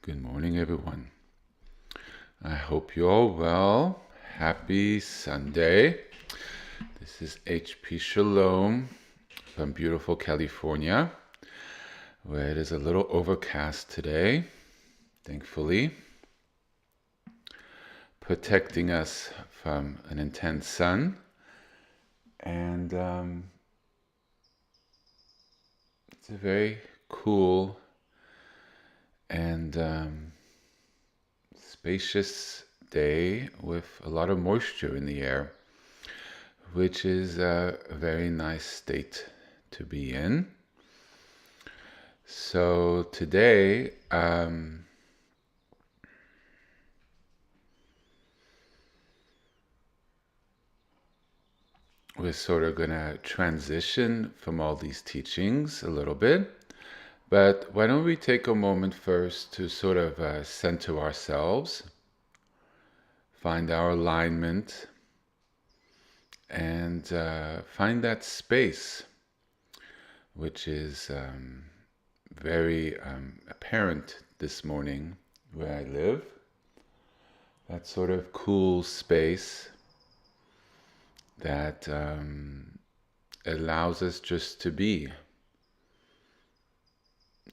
Good morning, everyone. I hope you're all well. Happy Sunday. This is HP Shalom from beautiful California, where it is a little overcast today, thankfully, protecting us from an intense sun. And it's a very cool and spacious day with a lot of moisture in the air, which is a very nice state to be in. So today, we're sort of going to transition from all these teachings a little bit. But why don't we take a moment first to sort of center ourselves, find our alignment, and find that space, which is very apparent this morning where I live. That sort of cool space that allows us just to be.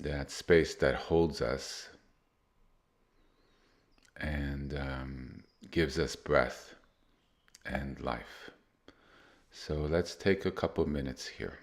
That space that holds us and gives us breath and life. So let's take a couple minutes here.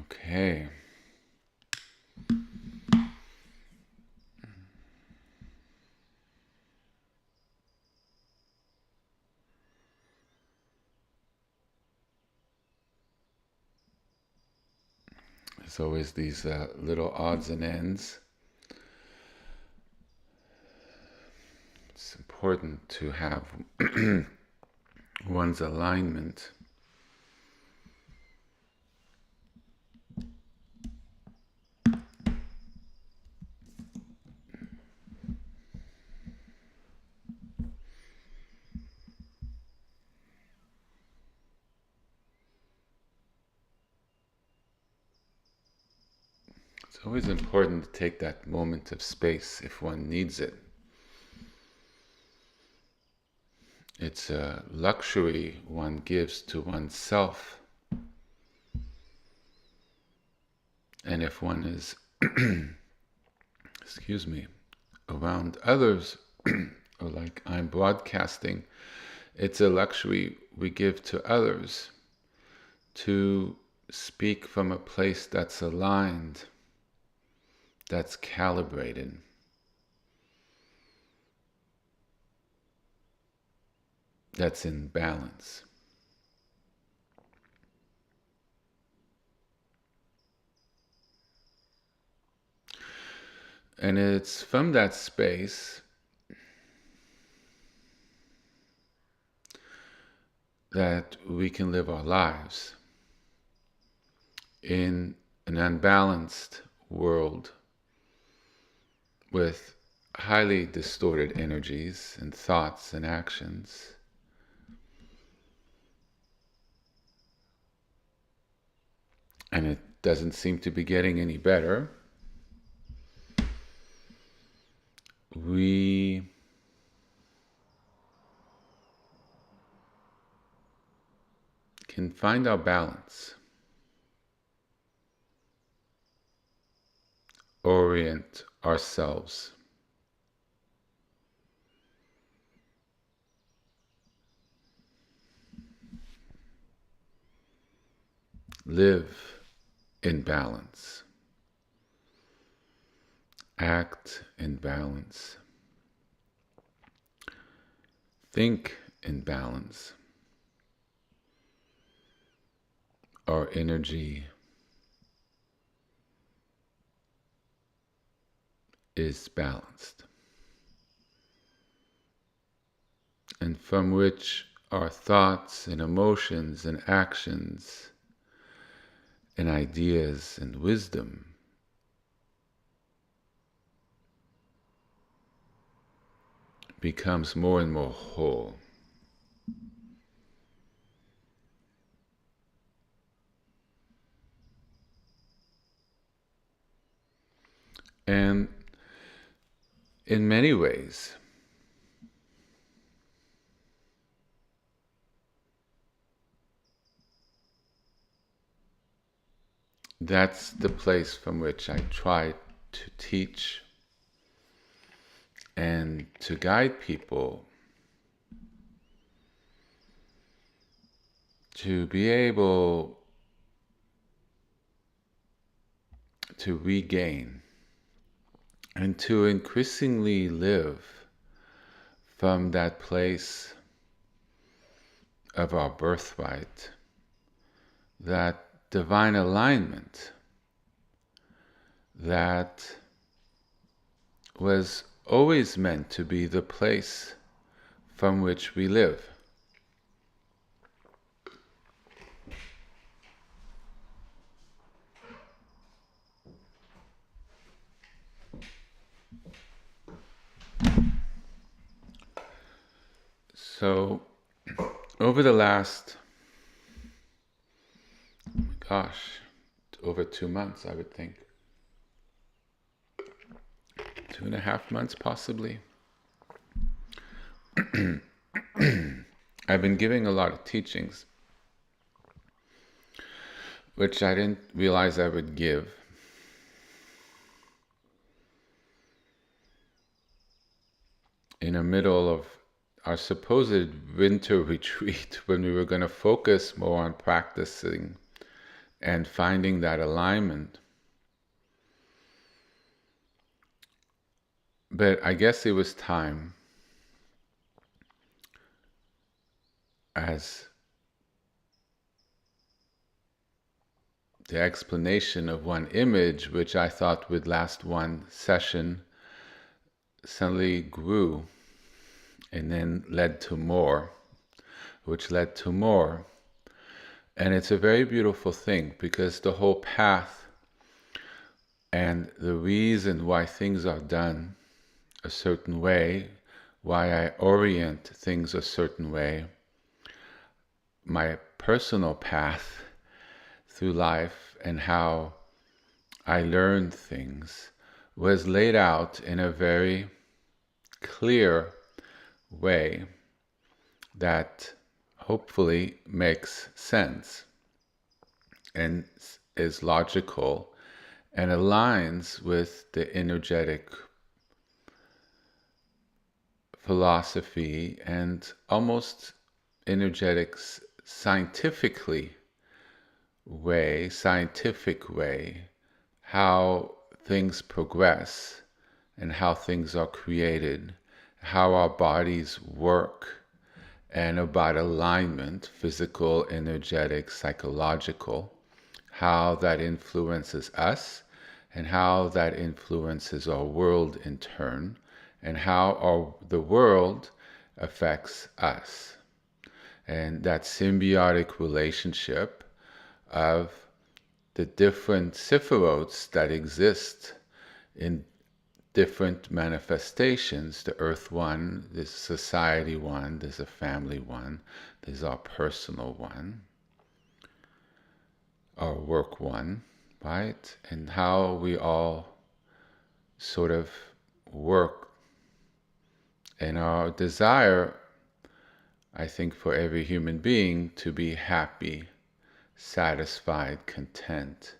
Okay. There's always these little odds and ends. It's important to have one's alignment. It's always important to take that moment of space if one needs it. It's a luxury one gives to oneself. And if one is, excuse me, around others, or like I'm broadcasting, it's a luxury we give to others to speak from a place that's aligned, that's calibrated. That's in balance. And it's from that space that we can live our lives in an unbalanced world with highly distorted energies and thoughts and actions. And it doesn't seem to be getting any better. We can find our balance, orient ourselves, live in balance, act in balance, think in balance. Our energy is balanced, and from which our thoughts and emotions and actions and ideas and wisdom becomes more and more whole. And in many ways, that's the place from which I try to teach and to guide people to be able to regain and to increasingly live from that place of our birthright, that divine alignment that was always meant to be the place from which we live. So, over the last, over 2 months, I would think, 2.5 months possibly, I've been giving a lot of teachings, which I didn't realize I would give. In the middle of our supposed winter retreat, when we were going to focus more on practicing and finding that alignment. But I guess it was time, as the explanation of one image, which I thought would last one session, suddenly grew and then led to more, which led to more. And it's a very beautiful thing, because the whole path and the reason why things are done a certain way, why I orient things a certain way, my personal path through life and how I learned things was laid out in a very clear way that hopefully makes sense and is logical and aligns with the energetic philosophy and almost energetic scientific way, how things progress and how things are created, how our bodies work, and about alignment, physical, energetic, psychological, how that influences us and how that influences our world in turn, and how the world affects us. And that symbiotic relationship of the different Sefirots that exist in different manifestations. The earth one, there's a society one, there's a family one, there's our personal one, our work one, right? And how we all sort of work. And our desire, I think, for every human being to be happy, satisfied, content,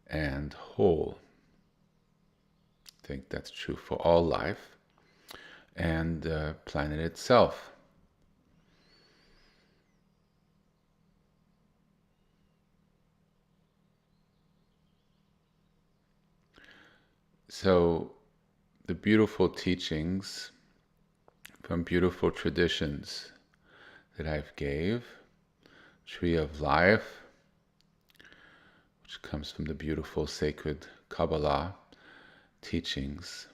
and whole. I think that's true for all life and the planet itself. So the beautiful teachings from beautiful traditions that I've gave, Tree of Life, which comes from the beautiful sacred Kabbalah teachings,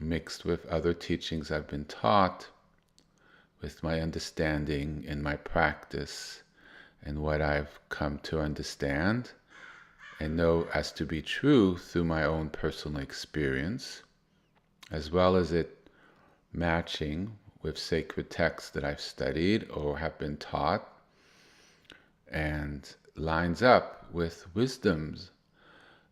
mixed with other teachings I've been taught, with my understanding and my practice and what I've come to understand and know as to be true through my own personal experience, as well as it matching with sacred texts that I've studied or have been taught, and lines up with wisdoms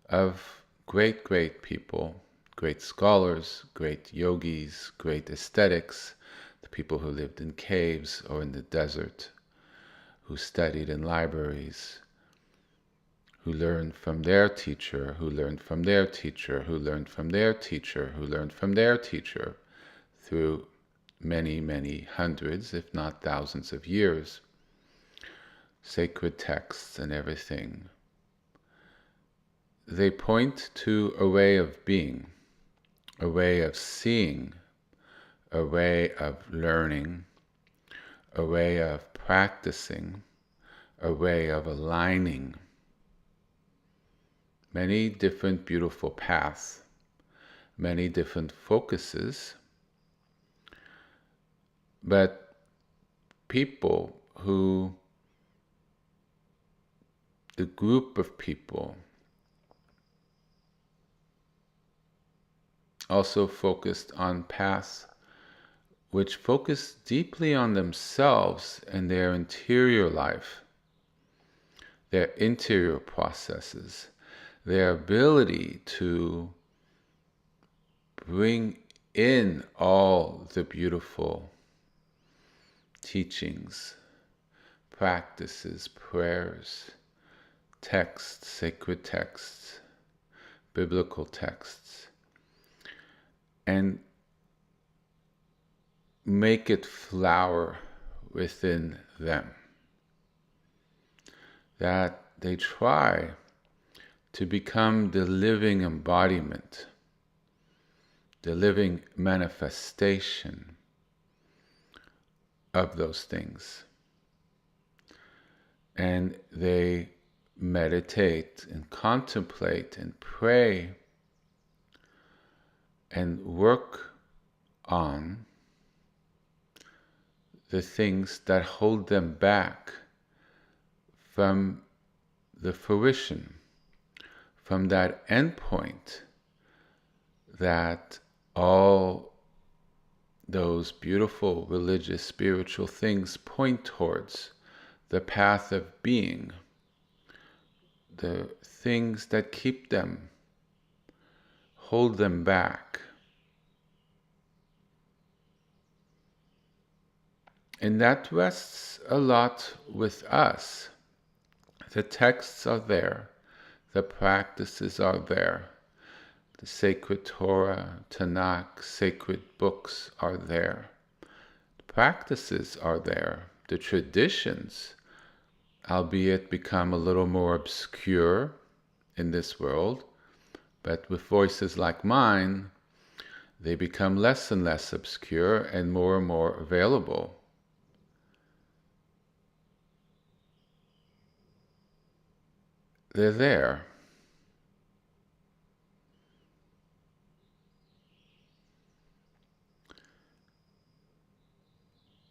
of great, great people, great scholars, great yogis, great ascetics, the people who lived in caves or in the desert, who studied in libraries, who learned from their teacher, who learned from their teacher, who learned from their teacher, who learned from their teacher, through many, many hundreds, if not thousands of years. Sacred texts and everything. They point to a way of being, a way of seeing, a way of learning, a way of practicing, a way of aligning. Many different beautiful paths, many different focuses, but people who, the group of people, also focused on paths which focus deeply on themselves and their interior life, their interior processes, their ability to bring in all the beautiful teachings, practices, prayers, texts, sacred texts, biblical texts, and make it flower within them. That they try to become the living embodiment, the living manifestation of those things. And they meditate and contemplate and pray and work on the things that hold them back from the fruition, from that endpoint that all those beautiful religious, spiritual things point towards, the path of being, the things that keep them, hold them back. And that rests a lot with us. The texts are there, the practices are there, the sacred Torah, Tanakh, sacred books are there. The practices are there, the traditions, albeit become a little more obscure in this world, but with voices like mine, they become less and less obscure and more available. They're there.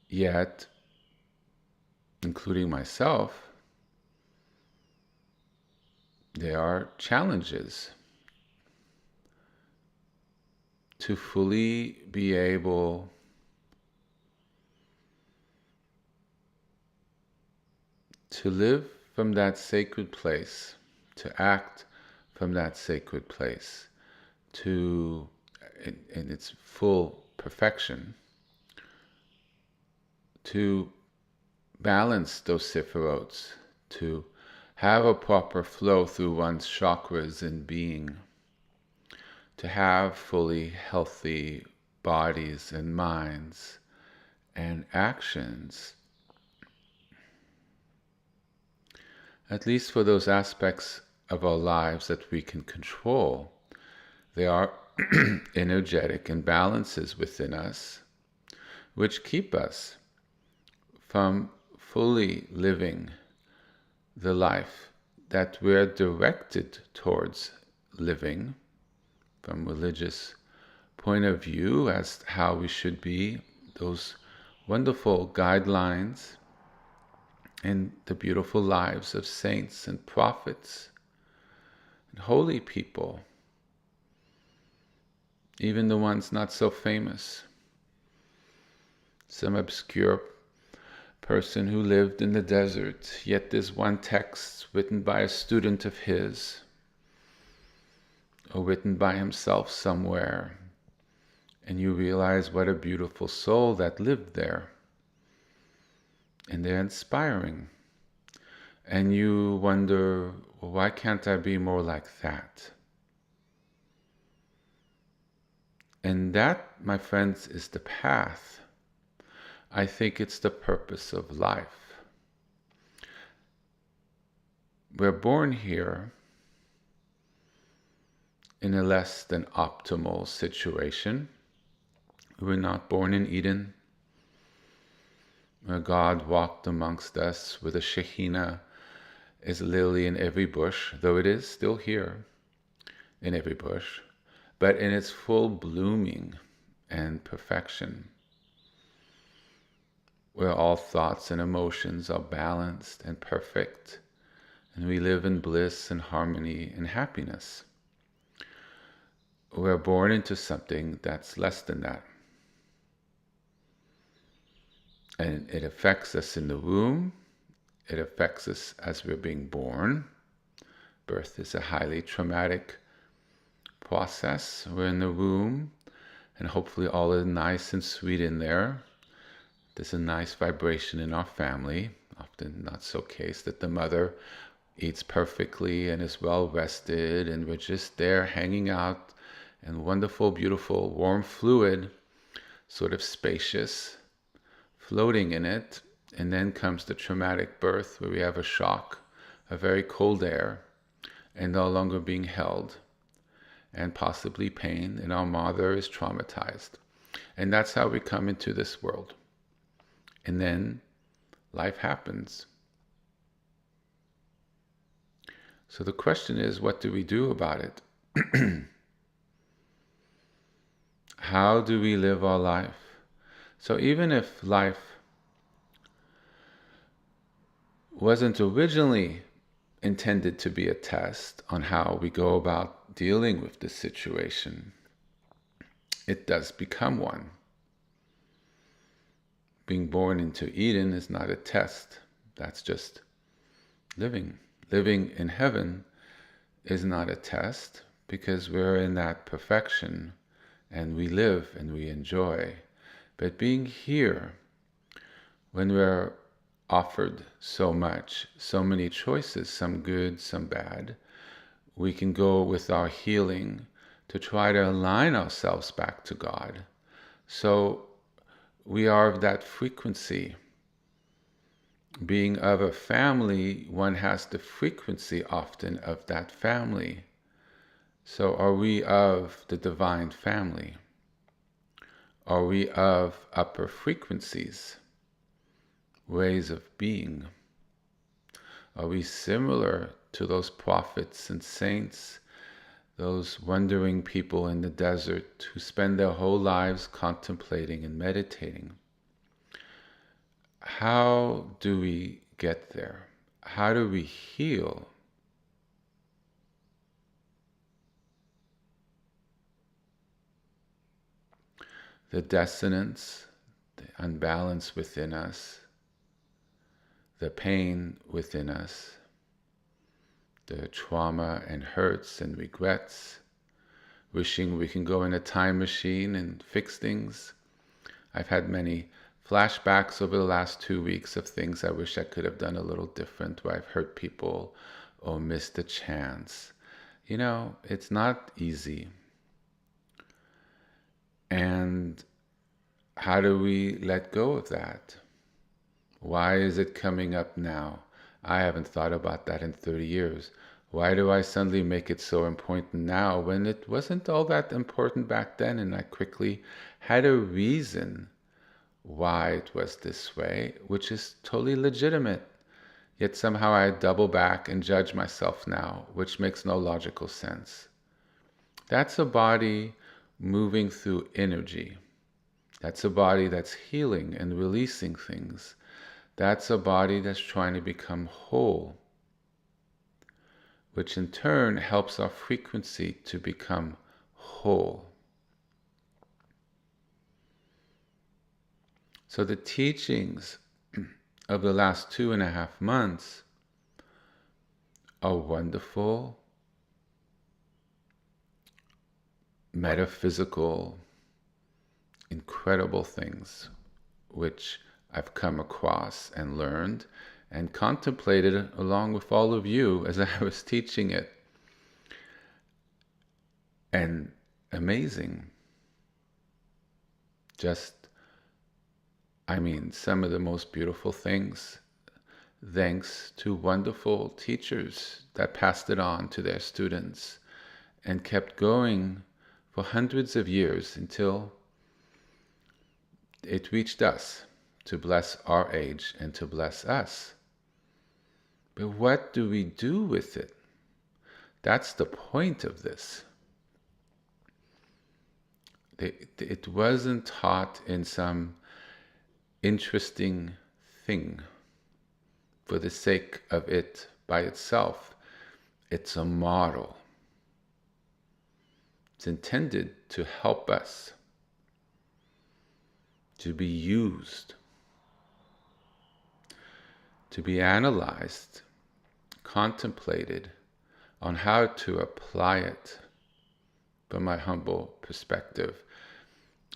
Yet, including myself, there are challenges to fully be able to live from that sacred place, to act from that sacred place, to, in its full perfection, to balance those Sefirot, to have a proper flow through one's chakras and being, to have fully healthy bodies and minds and actions, at least for those aspects of our lives that we can control. There are energetic imbalances within us which keep us from fully living the life that we're directed towards living from religious point of view as how we should be, those wonderful guidelines and the beautiful lives of saints and prophets and holy people, even the ones not so famous. Some obscure person who lived in the desert, yet there's one text written by a student of his, or written by himself somewhere, and you realize what a beautiful soul that lived there. And they're inspiring. And you wonder, well, why can't I be more like that? And that, my friends, is the path. I think it's the purpose of life. We're born here in a less than optimal situation. We're not born in Eden, where God walked amongst us with a Shekhinah is literally in every bush, though it is still here in every bush, but in its full blooming and perfection, where all thoughts and emotions are balanced and perfect, and we live in bliss and harmony and happiness. We're born into something that's less than that. And it affects us in the womb. It affects us as we're being born. Birth is a highly traumatic process. We're in the womb, and hopefully all is nice and sweet in there. There's a nice vibration in our family, often not so case that the mother eats perfectly and is well rested, and we're just there hanging out in wonderful, beautiful, warm fluid, sort of spacious, floating in it. And then comes the traumatic birth, where we have a shock a very cold air and no longer being held, and possibly pain, and our mother is traumatized. And that's how we come into this world. And then life happens. So the question is, what do we do about it? How do we live our life? So even if life wasn't originally intended to be a test on how we go about dealing with this situation, it does become one. Being born into Eden is not a test. That's just living. Living in heaven is not a test, because we're in that perfection and we live and we enjoy. But being here, when we're offered so much, so many choices, some good, some bad, we can go with our healing to try to align ourselves back to God. So we are of that frequency. Being of a family, one has the frequency often of that family. So are we of the divine family? Are we of upper frequencies, ways of being? Are we similar to those prophets and saints, those wandering people in the desert who spend their whole lives contemplating and meditating? How do we get there? How do we heal? The dissonance, the unbalance within us, the pain within us, the trauma and hurts and regrets, wishing we can go in a time machine and fix things. I've had many flashbacks over the last 2 weeks of things I wish I could have done a little different, where I've hurt people or missed a chance. You know, it's not easy. And how do we let go of that? Why is it coming up now? I haven't thought about that in 30 years. Why do I suddenly make it so important now when it wasn't all that important back then, and I quickly had a reason why it was this way, which is totally legitimate. Yet somehow I double back and judge myself now, which makes no logical sense. That's a body moving through energy. That's a body that's healing and releasing things. That's a body that's trying to become whole, which in turn helps our frequency to become whole. So the teachings of the last 2.5 months are wonderful, metaphysical, incredible things, which I've come across and learned and contemplated along with all of you as I was teaching it. And amazing. Some of the most beautiful things, thanks to wonderful teachers that passed it on to their students and kept going for hundreds of years until it reached us to bless our age and to bless us. But what do we do with it? That's the point of this. It wasn't taught in some interesting thing for the sake of it by itself. It's a model. It's intended to help us, to be used, to be analyzed, contemplated on how to apply it, from my humble perspective,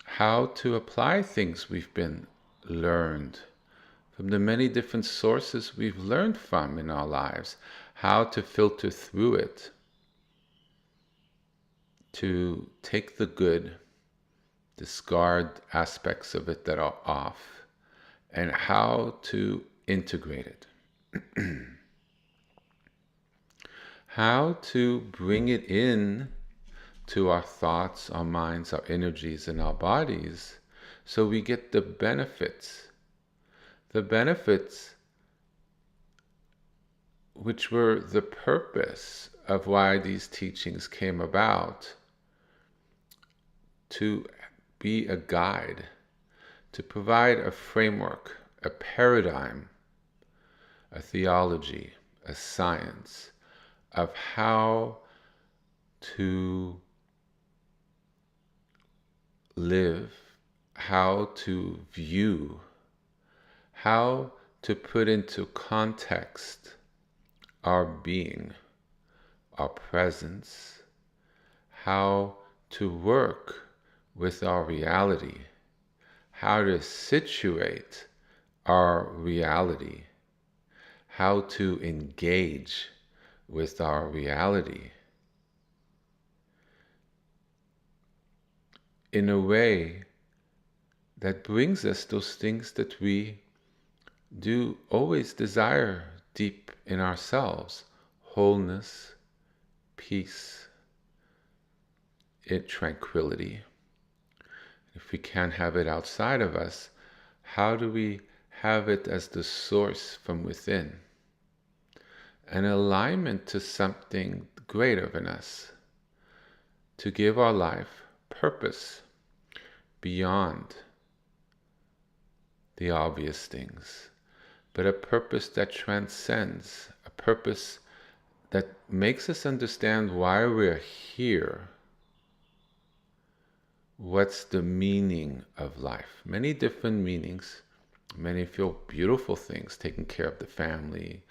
how to apply things we've been learned from the many different sources we've learned from in our lives, how to filter through it, to take the good, discard aspects of it that are off, and how to integrate it. how to bring it in to our thoughts, our minds, our energies, and our bodies, so we get the benefits. The benefits which were the purpose of why these teachings came about, to be a guide, to provide a framework, a paradigm, a theology, a science of how to live, how to view, how to put into context our being, our presence, how to work with our reality, how to situate our reality, how to engage with our reality in a way that brings us those things that we do always desire deep in ourselves: wholeness, peace, tranquility. If we can't have it outside of us, how do we have it as the source from within? An alignment to something greater than us, to give our life purpose beyond the obvious things, but a purpose that transcends, a purpose that makes us understand why we're here. What's the meaning of life? Many different meanings. Many feel beautiful things, taking care of the family.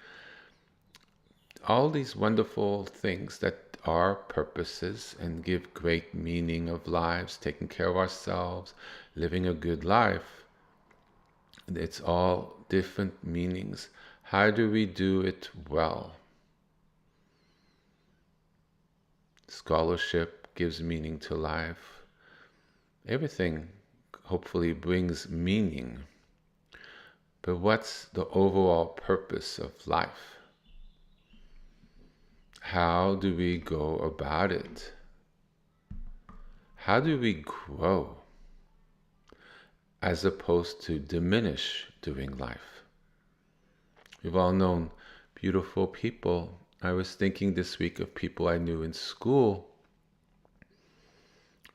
All these wonderful things that are purposes and give great meaning of lives, taking care of ourselves, living a good life. It's all different meanings. How do we do it well? Scholarship gives meaning to life. Everything hopefully brings meaning. But what's the overall purpose of life? How do we go about it? How do we grow as opposed to diminish during life? We've all known beautiful people. I was thinking this week of people I knew in school,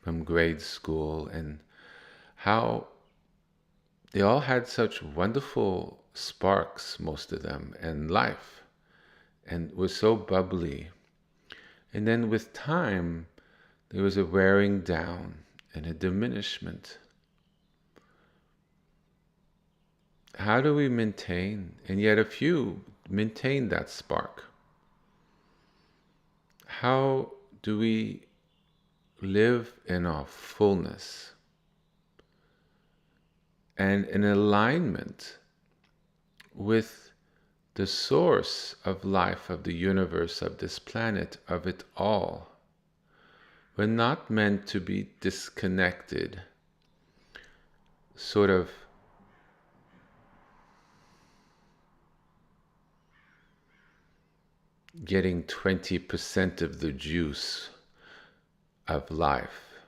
from grade school, and how they all had such wonderful sparks, most of them, and life, and were so bubbly. And then with time, there was a wearing down and a diminishment. How do we maintain, and yet a few maintain that spark? How do we live in our fullness and in alignment with the source of life, of the universe, of this planet, of it all? We're not meant to be disconnected, sort of getting 20% of the juice of life,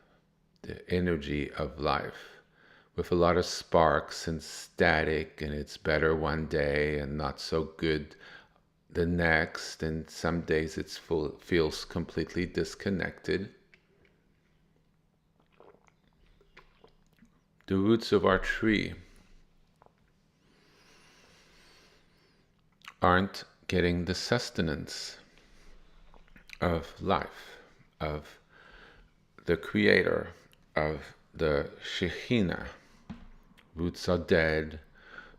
the energy of life, with a lot of sparks and static, and it's better one day and not so good the next, and some days it feels completely disconnected. The roots of our tree aren't getting the sustenance of life, of the Creator, of the Shekhinah. Roots are dead,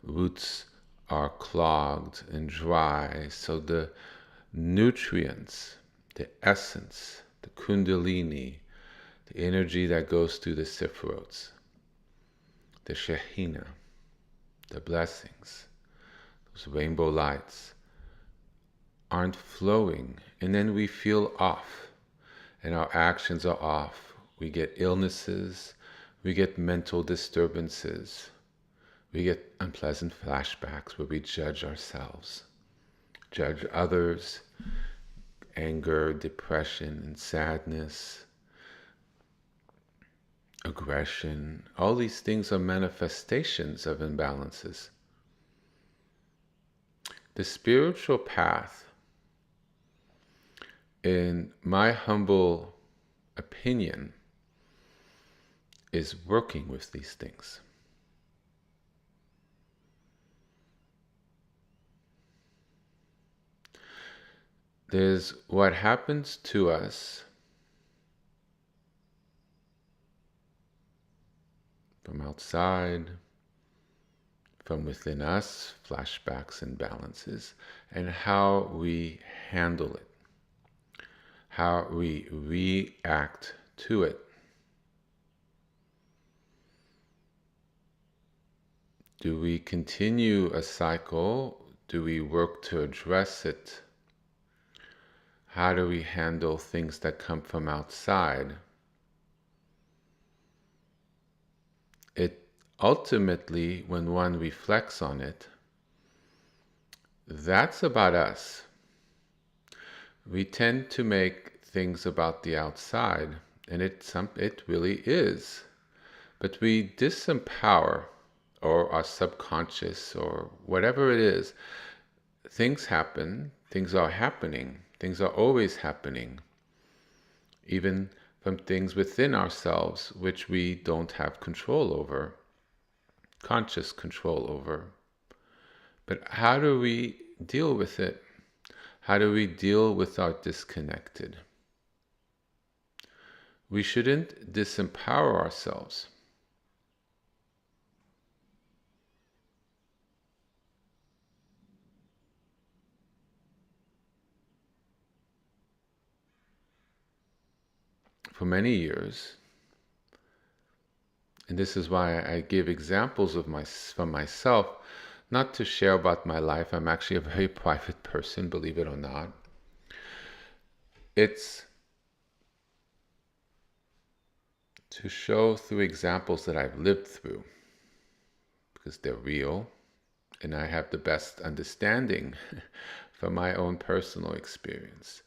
roots are clogged and dry, so the nutrients, the essence, the kundalini, the energy that goes through the Sefirot, the Shekhinah, the blessings, those rainbow lights, aren't flowing, and then we feel off, and our actions are off. We get illnesses, we get mental disturbances, we get unpleasant flashbacks where we judge ourselves, judge others, anger, depression, and sadness, aggression. All these things are manifestations of imbalances. The spiritual path, in my humble opinion, is working with these things. There's what happens to us from outside, from within us, flashbacks and balances, and how we handle it, how we react to it. Do we continue a cycle? Do we work to address it? How do we handle things that come from outside? It ultimately, when one reflects on it, that's about us. We tend to make things about the outside, and it really is. But we disempower, or our subconscious, or whatever it is. Things happen, things are happening, things are always happening, even from things within ourselves which we don't have control over, conscious control over. But how do we deal with it? How do we deal with our disconnected? We shouldn't disempower ourselves. For many years, and this is why I give examples of from myself, not to share about my life. I'm actually a very private person, believe it or not. It's to show through examples that I've lived through, because they're real, and I have the best understanding from my own personal experience.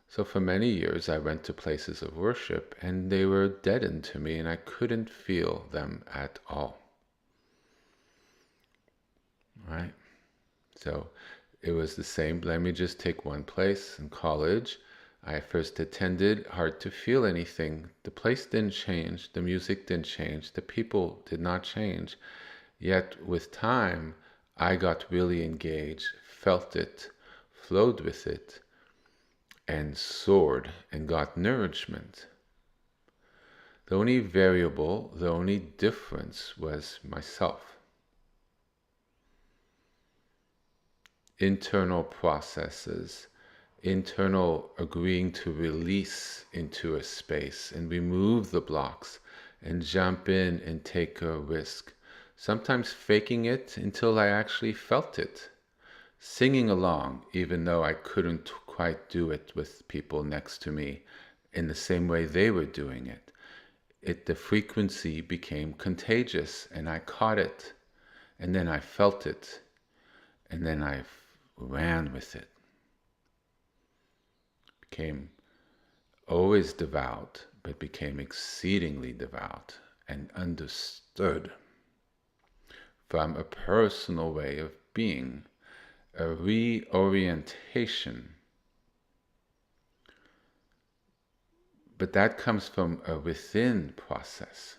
So for many years, I went to places of worship, and they were deadened to me, and I couldn't feel them at all. Right? So it was the same. Let me just take one place in college. I first attended, hard to feel anything. The place didn't change, the music didn't change, the people did not change. Yet with time, I got really engaged, felt it, flowed with it, and soared and got nourishment. The only variable, the only difference was myself. Internal processes, internal agreeing to release into a space and remove the blocks and jump in and take a risk. Sometimes faking it until I actually felt it. Singing along, even though I couldn't quite do it with people next to me in the same way they were doing it. The frequency became contagious, and I caught it, and then I felt it, and then I ran with it. Became always devout, but became exceedingly devout and understood from a personal way of being, a reorientation. But that comes from a within process.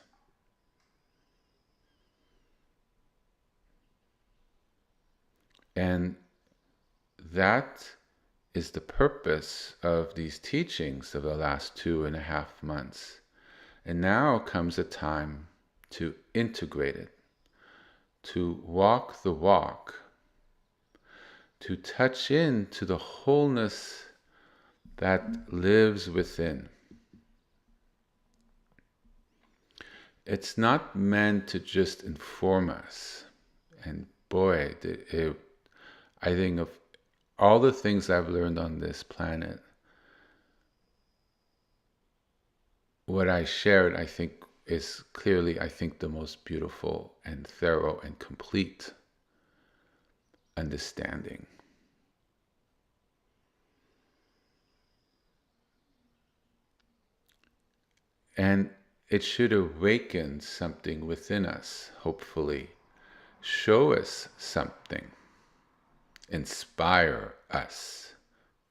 And that is the purpose of these teachings of the last 2.5 months. And now comes a time to integrate it, to walk the walk, to touch into the wholeness that lives within. It's not meant to just inform us. And boy, I think of all the things I've learned on this planet, what I shared, I think, is clearly, the most beautiful and thorough and complete understanding. And it should awaken something within us, hopefully. Show us something. Inspire us.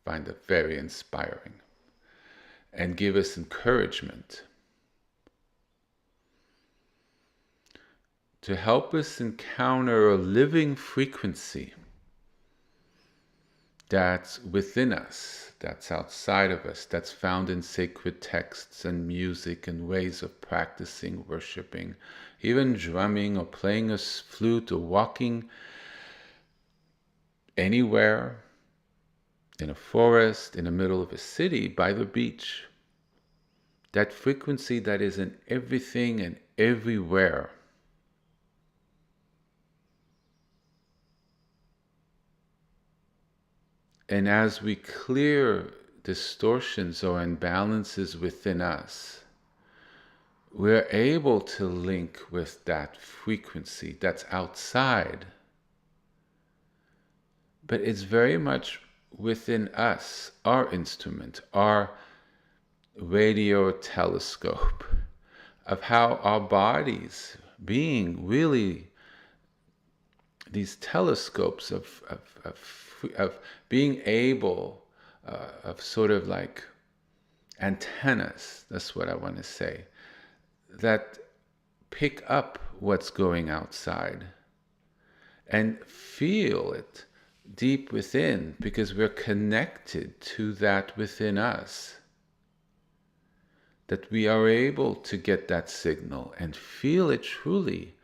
Find it very inspiring. And give us encouragement. To help us encounter a living frequency that's within us, that's outside of us, that's found in sacred texts and music and ways of practicing, worshiping, even drumming or playing a flute or walking anywhere, in a forest, in the middle of a city, by the beach. That frequency that is in everything and everywhere. And as we clear distortions or imbalances within us, we're able to link with that frequency that's outside. But it's very much within us, our instrument, our radio telescope, of how our bodies, being really these telescopes of being able, of sort of like antennas, that's what I want to say, that pick up what's going outside and feel it deep within, because we're connected to that within us. That we are able to get that signal and feel it truly,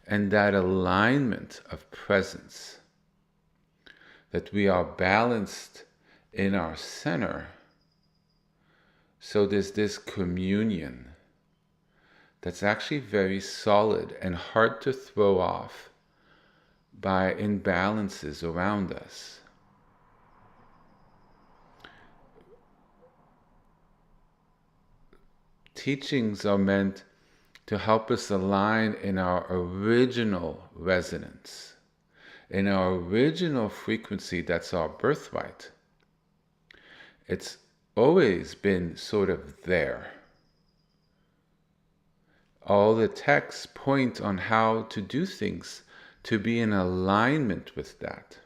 and that alignment of presence. That we are balanced in our center. So there's this communion that's actually very solid and hard to throw off by imbalances around us. Teachings are meant to help us align in our original resonance, in our original frequency that's our birthright. It's always been sort of there. All the texts point on how to do things to be in alignment with that.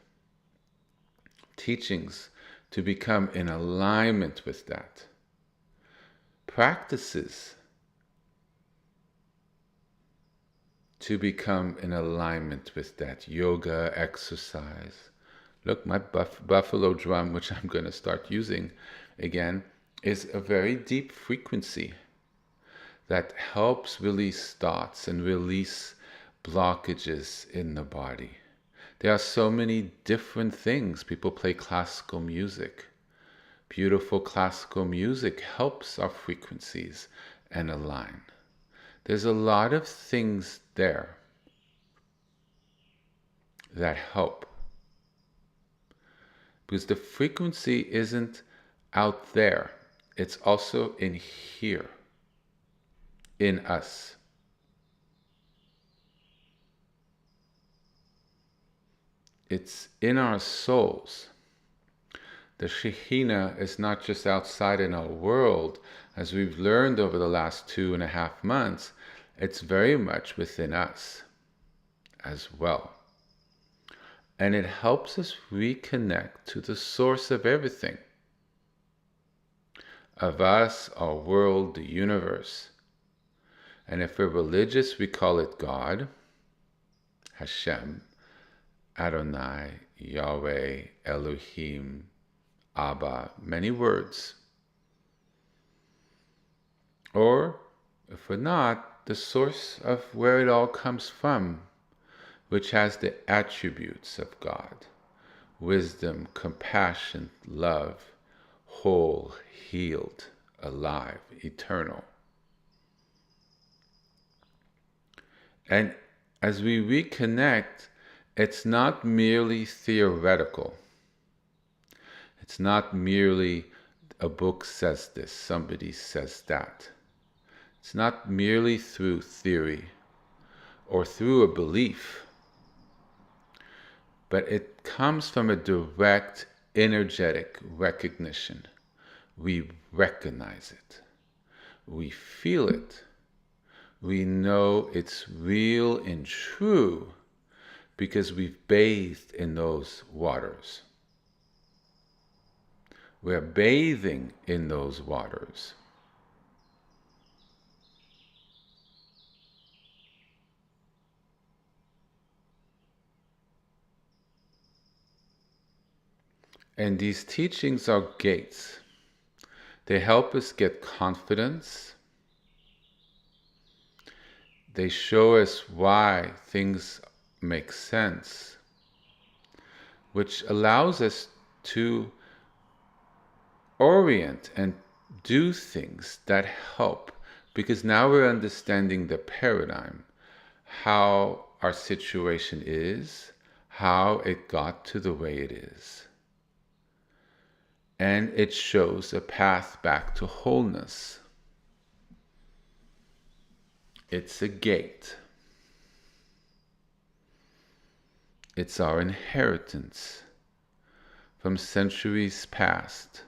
Teachings to become in alignment with that. Practices to become in alignment with that. Yoga, exercise. Look, my buffalo drum, which I'm going to start using again, is a very deep frequency that helps release thoughts and release blockages in the body. There are so many different things. People play classical music. Beautiful classical music helps our frequencies and align. There's a lot of things there that help. Because the frequency isn't out there. It's also in here, in us. It's in our souls. The Shekhinah is not just outside in our world, as we've learned over the last 2.5 months. It's very much within us as well. And it helps us reconnect to the source of everything. Of us, our world, the universe. And if we're religious, we call it God, Hashem, Adonai, Yahweh, Elohim, Abba, many words. Or, if we're not, the source of where it all comes from, which has the attributes of God: wisdom, compassion, love, whole, healed, alive, eternal. And as we reconnect, it's not merely theoretical. It's not merely a book says this, somebody says that. It's not merely through theory or through a belief, but it comes from a direct, energetic recognition. We recognize it. we feel it. We know it's real and true because we've bathed in those waters. We're bathing in those waters. And these teachings are gates. They help us get confidence. They show us why things make sense, which allows us to orient and do things that help, because now we're understanding the paradigm, how our situation is, how it got to the way it is. And it shows a path back to wholeness. It's a gate. It's our inheritance from centuries past,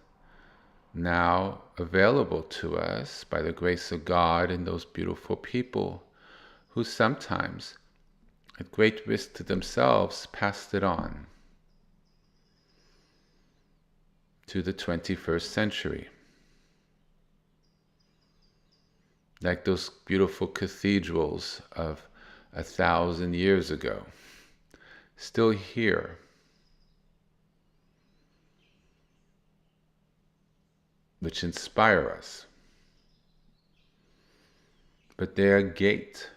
now available to us by the grace of God and those beautiful people who sometimes, at great risk to themselves, passed it on to the 21st century. Like those beautiful cathedrals of 1,000 years ago, still here. Which inspire us. But they are a gate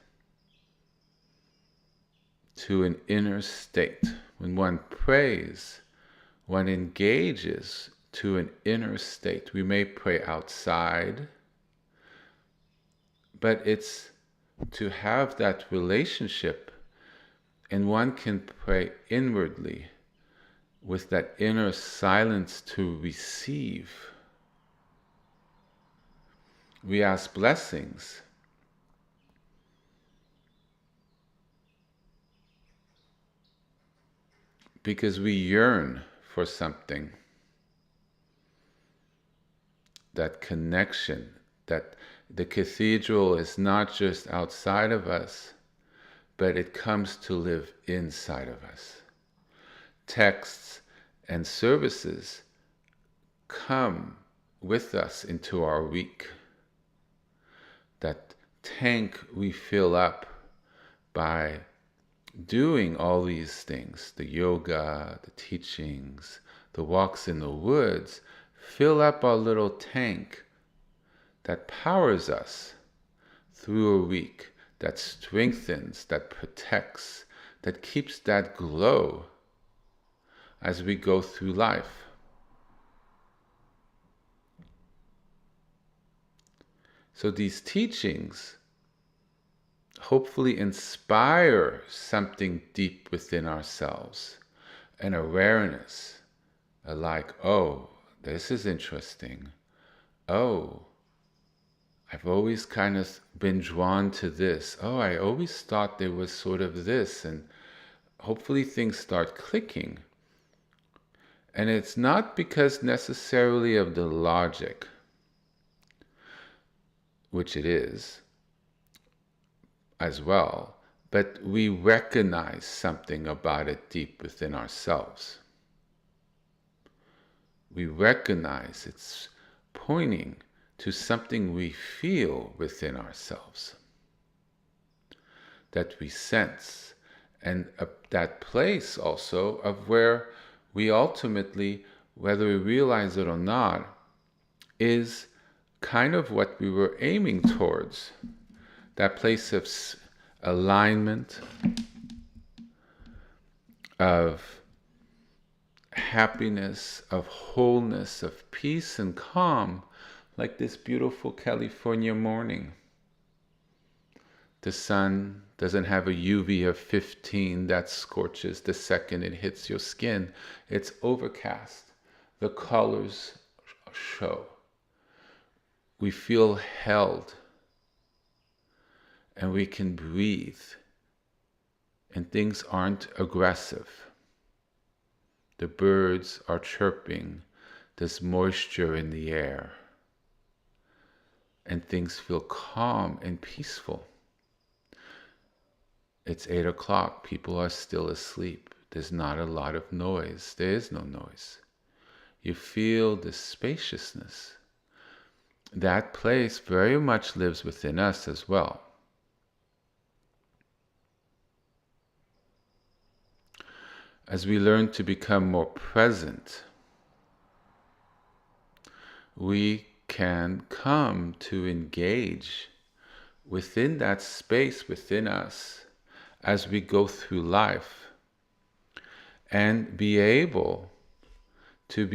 to an inner state. When one prays, one engages to an inner state. We may pray outside, but it's to have that relationship, and one can pray inwardly with that inner silence to receive. We ask blessings because we yearn for something. That connection, that the cathedral is not just outside of us, but it comes to live inside of us. Texts and services come with us into our week. That tank we fill up by doing all these things, the yoga, the teachings, the walks in the woods, fill up our little tank that powers us through a week, that strengthens, that protects, that keeps that glow as we go through life. So these teachings hopefully inspire something deep within ourselves, an awareness, like, oh, this is interesting. Oh, I've always kind of been drawn to this. Oh, I always thought there was sort of this, and hopefully things start clicking. And it's not because necessarily of the logic, which it is as well, but we recognize something about it deep within ourselves. We recognize it's pointing to something we feel within ourselves, that we sense, and that place also of where we ultimately, whether we realize it or not, is kind of what we were aiming towards. That place of alignment, of happiness, of wholeness, of peace and calm, like this beautiful California morning. The sun doesn't have a UV of 15 that scorches the second it hits your skin. It's overcast. The colors show. We feel held, and we can breathe, and things aren't aggressive. The birds are chirping. There's moisture in the air. and things feel calm and peaceful. It's 8 o'clock. People are still asleep. There's not a lot of noise. There is no noise. You feel the spaciousness. That place very much lives within us as well. As we learn to become more present, we can come to engage within that space within us as we go through life and be able to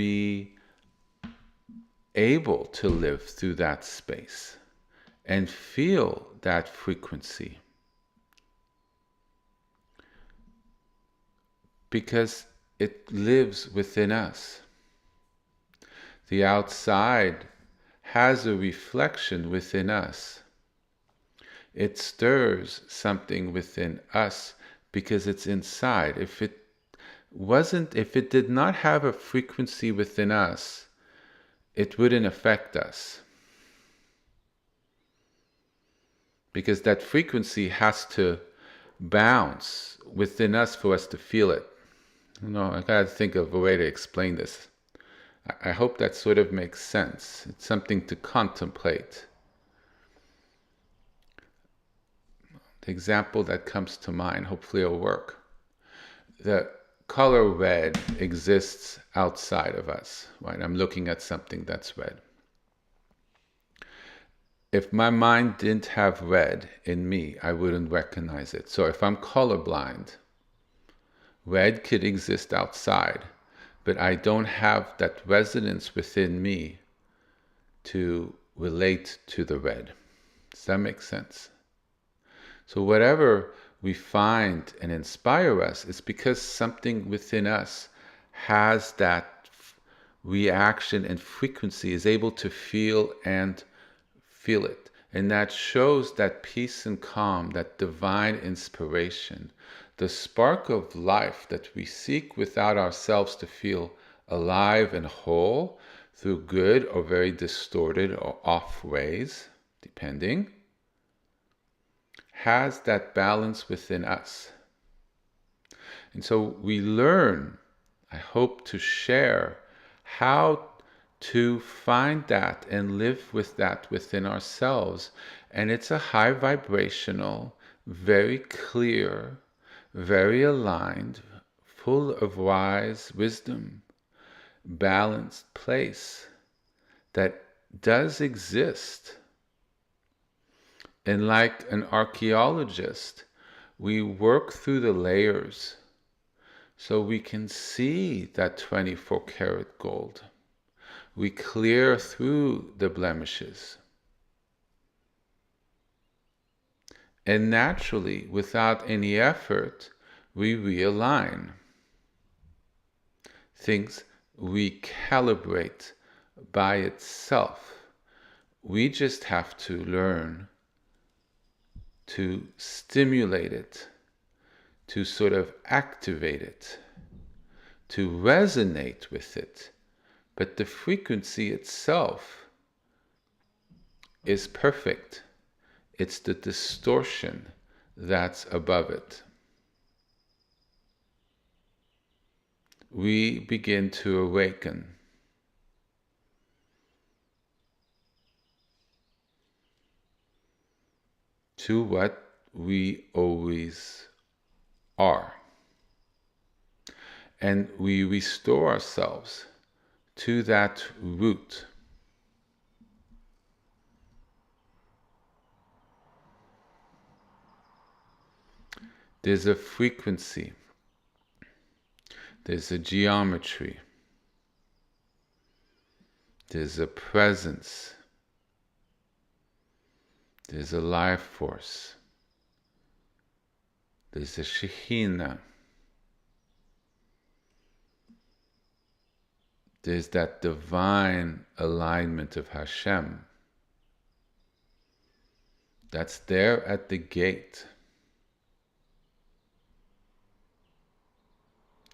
live through that space and feel that frequency. Because it lives within us. The outside has a reflection within us. It stirs something within us because it's inside. If it did not have a frequency within us, it wouldn't affect us. Because that frequency has to bounce within us for us to feel it. I gotta think of a way to explain this. I hope that sort of makes sense. It's something to contemplate. The example that comes to mind, hopefully it'll work. The color red exists outside of us, right? I'm looking at something that's red. If my mind didn't have red in me, I wouldn't recognize it. So if I'm colorblind, red could exist outside, but I don't have that resonance within me to relate to the red. Does that make sense? So whatever we find and inspire us, it's because something within us has that reaction and frequency, is able to feel it. And that shows that peace and calm, that divine inspiration, the spark of life that we seek without ourselves to feel alive and whole through good or very distorted or off ways, depending, has that balance within us. And so we learn, I hope to share how to find that and live with that within ourselves. And it's a high vibrational, very clear, very aligned, full of wise wisdom, balanced place that does exist. And like an archaeologist, we work through the layers so we can see that 24 karat gold. We clear through the blemishes. And naturally, without any effort, we realign. Things recalibrate by itself. We just have to learn to stimulate it, to sort of activate it, to resonate with it. But the frequency itself is perfect. It's the distortion that's above it. We begin to awaken. To what we always are. And we restore ourselves to that root. There's a frequency. There's a geometry. There's a presence. There's a life force. There's a Shekhinah. There's that divine alignment of Hashem. That's there at the gate.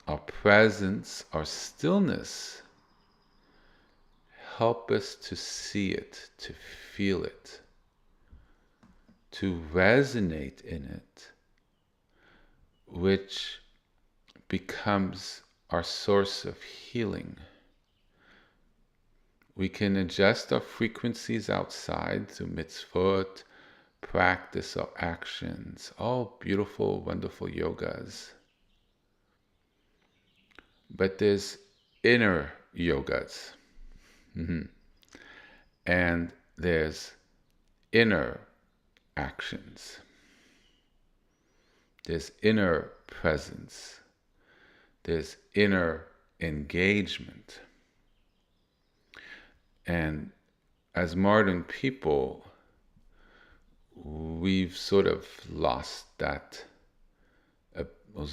Our presence, our stillness help us to see it, to feel it, to resonate in it, which becomes our source of healing. We can adjust our frequencies outside through mitzvot, practice or actions, all beautiful, wonderful yogas. But there's inner yogas. And there's inner actions. There's inner presence. There's inner engagement. And as modern people, we've sort of lost those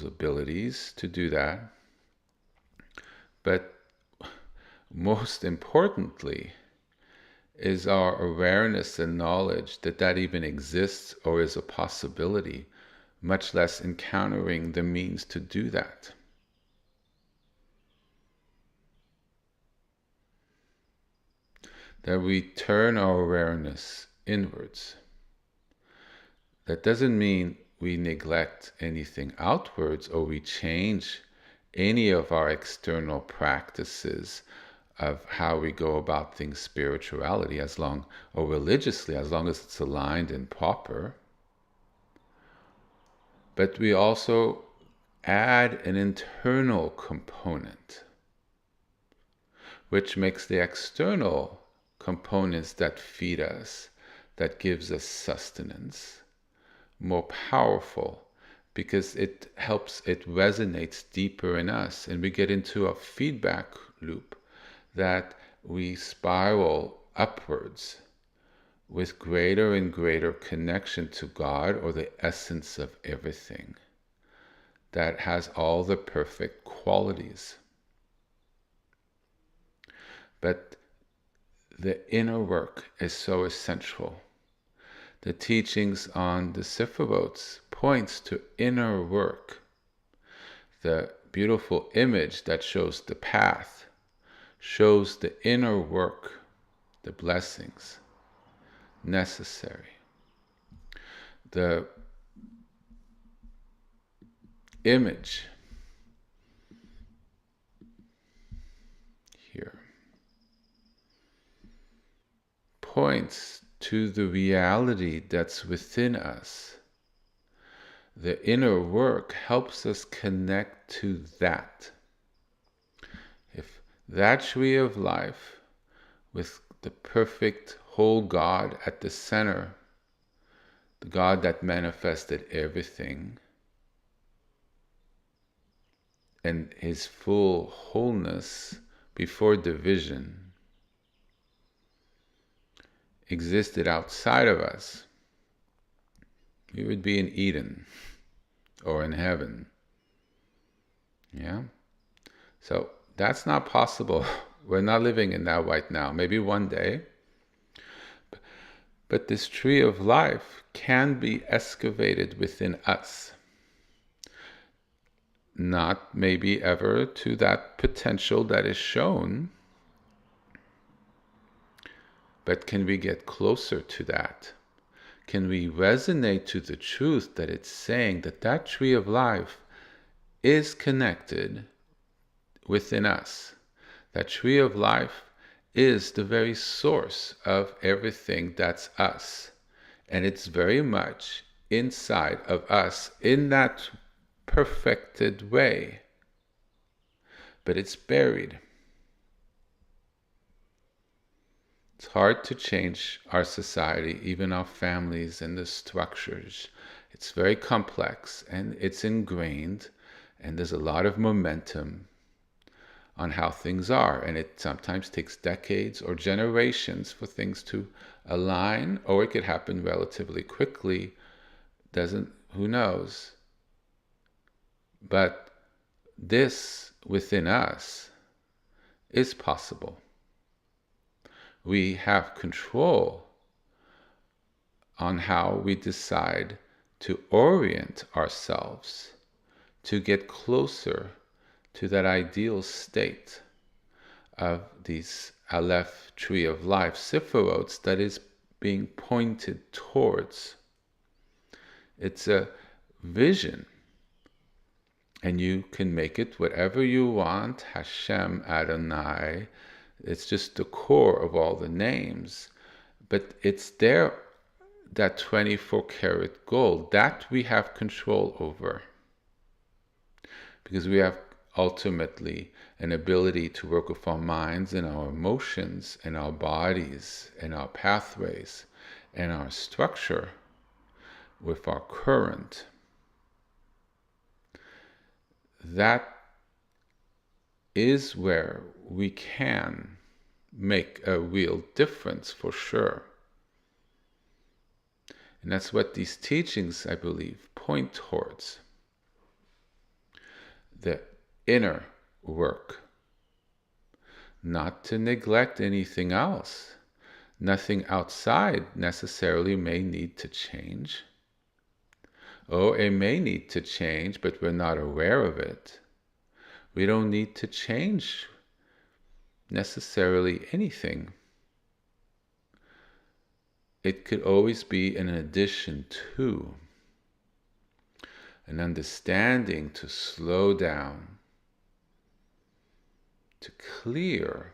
abilities to do that. But most importantly is our awareness and knowledge that even exists or is a possibility, much less encountering the means to do that. That we turn our awareness inwards. That doesn't mean we neglect anything outwards or we change any of our external practices of how we go about things spirituality or religiously, as long as it's aligned and proper. But we also add an internal component, which makes the external components that feed us, that gives us sustenance, more powerful, because it resonates deeper in us, and we get into a feedback loop that we spiral upwards with greater and greater connection to God, or the essence of everything that has all the perfect qualities. But the inner work is so essential. The teachings on the Sefirot points to inner work. The beautiful image that shows the path shows the inner work, the blessings necessary. The image here points to the reality that's within us. The inner work helps us connect to that. If that tree of life, with the perfect whole God at the center, the God that manifested everything, and his full wholeness before division, existed outside of us, we would be in Eden or in heaven. Yeah? So that's not possible. We're not living in that right now. Maybe one day. But this tree of life can be excavated within us. Not maybe ever to that potential that is shown, but can we get closer to that? Can we resonate to the truth that it's saying that that tree of life is connected within us? That tree of life is the very source of everything that's us. And it's very much inside of us in that perfected way. But it's buried. It's hard to change our society, even our families and the structures. It's very complex and it's ingrained, and there's a lot of momentum on how things are. And it sometimes takes decades or generations for things to align, or it could happen relatively quickly. Who knows? But this within us is possible. We have control on how we decide to orient ourselves to get closer to that ideal state of these Aleph, tree of life, Sefirot, that is being pointed towards. It's a vision, and you can make it whatever you want. Hashem, Adonai, it's just the core of all the names. But it's there, that 24 karat gold, that we have control over. Because we have ultimately an ability to work with our minds and our emotions and our bodies and our pathways and our structure with our current. That is where we can make a real difference, for sure. And that's what these teachings, I believe, point towards. The inner work. Not to neglect anything else. Nothing outside necessarily may need to change. Oh, it may need to change, but we're not aware of it. We don't need to change necessarily anything. It could always be an addition to, an understanding to slow down, to clear,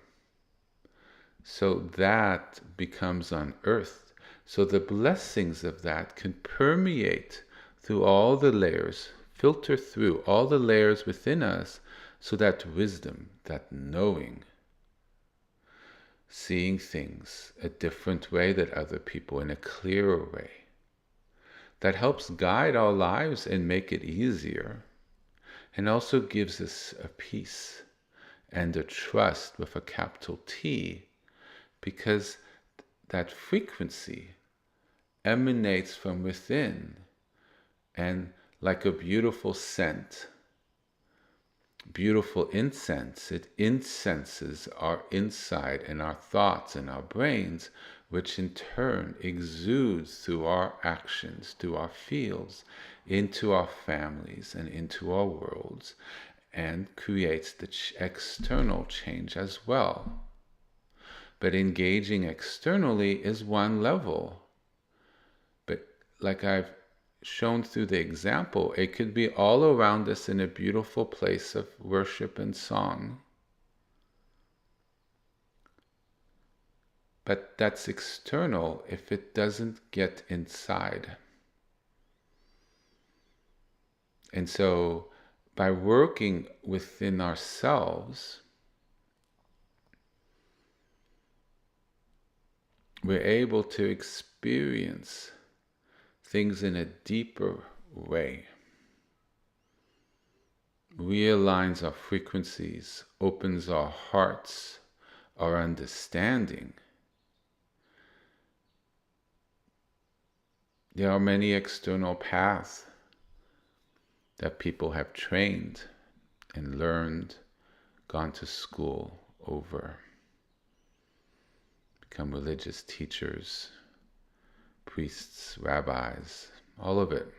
so that becomes unearthed. So the blessings of that can permeate through all the layers, filter through all the layers within us, so that wisdom, that knowing, seeing things a different way than other people, in a clearer way, that helps guide our lives and make it easier, and also gives us a peace and a trust with a capital T, because that frequency emanates from within, and like a beautiful scent, beautiful incense, it incenses our inside and our thoughts and our brains, which in turn exudes through our actions, through our fields, into our families and into our worlds, and creates the external change as well. But engaging externally is one level. But like I've shown through the example, it could be all around us in a beautiful place of worship and song. But that's external if it doesn't get inside. And so by working within ourselves, we're able to experience things in a deeper way. Realigns our frequencies, opens our hearts, our understanding. There are many external paths that people have trained and learned, gone to school over, become religious teachers, priests, rabbis, all of it.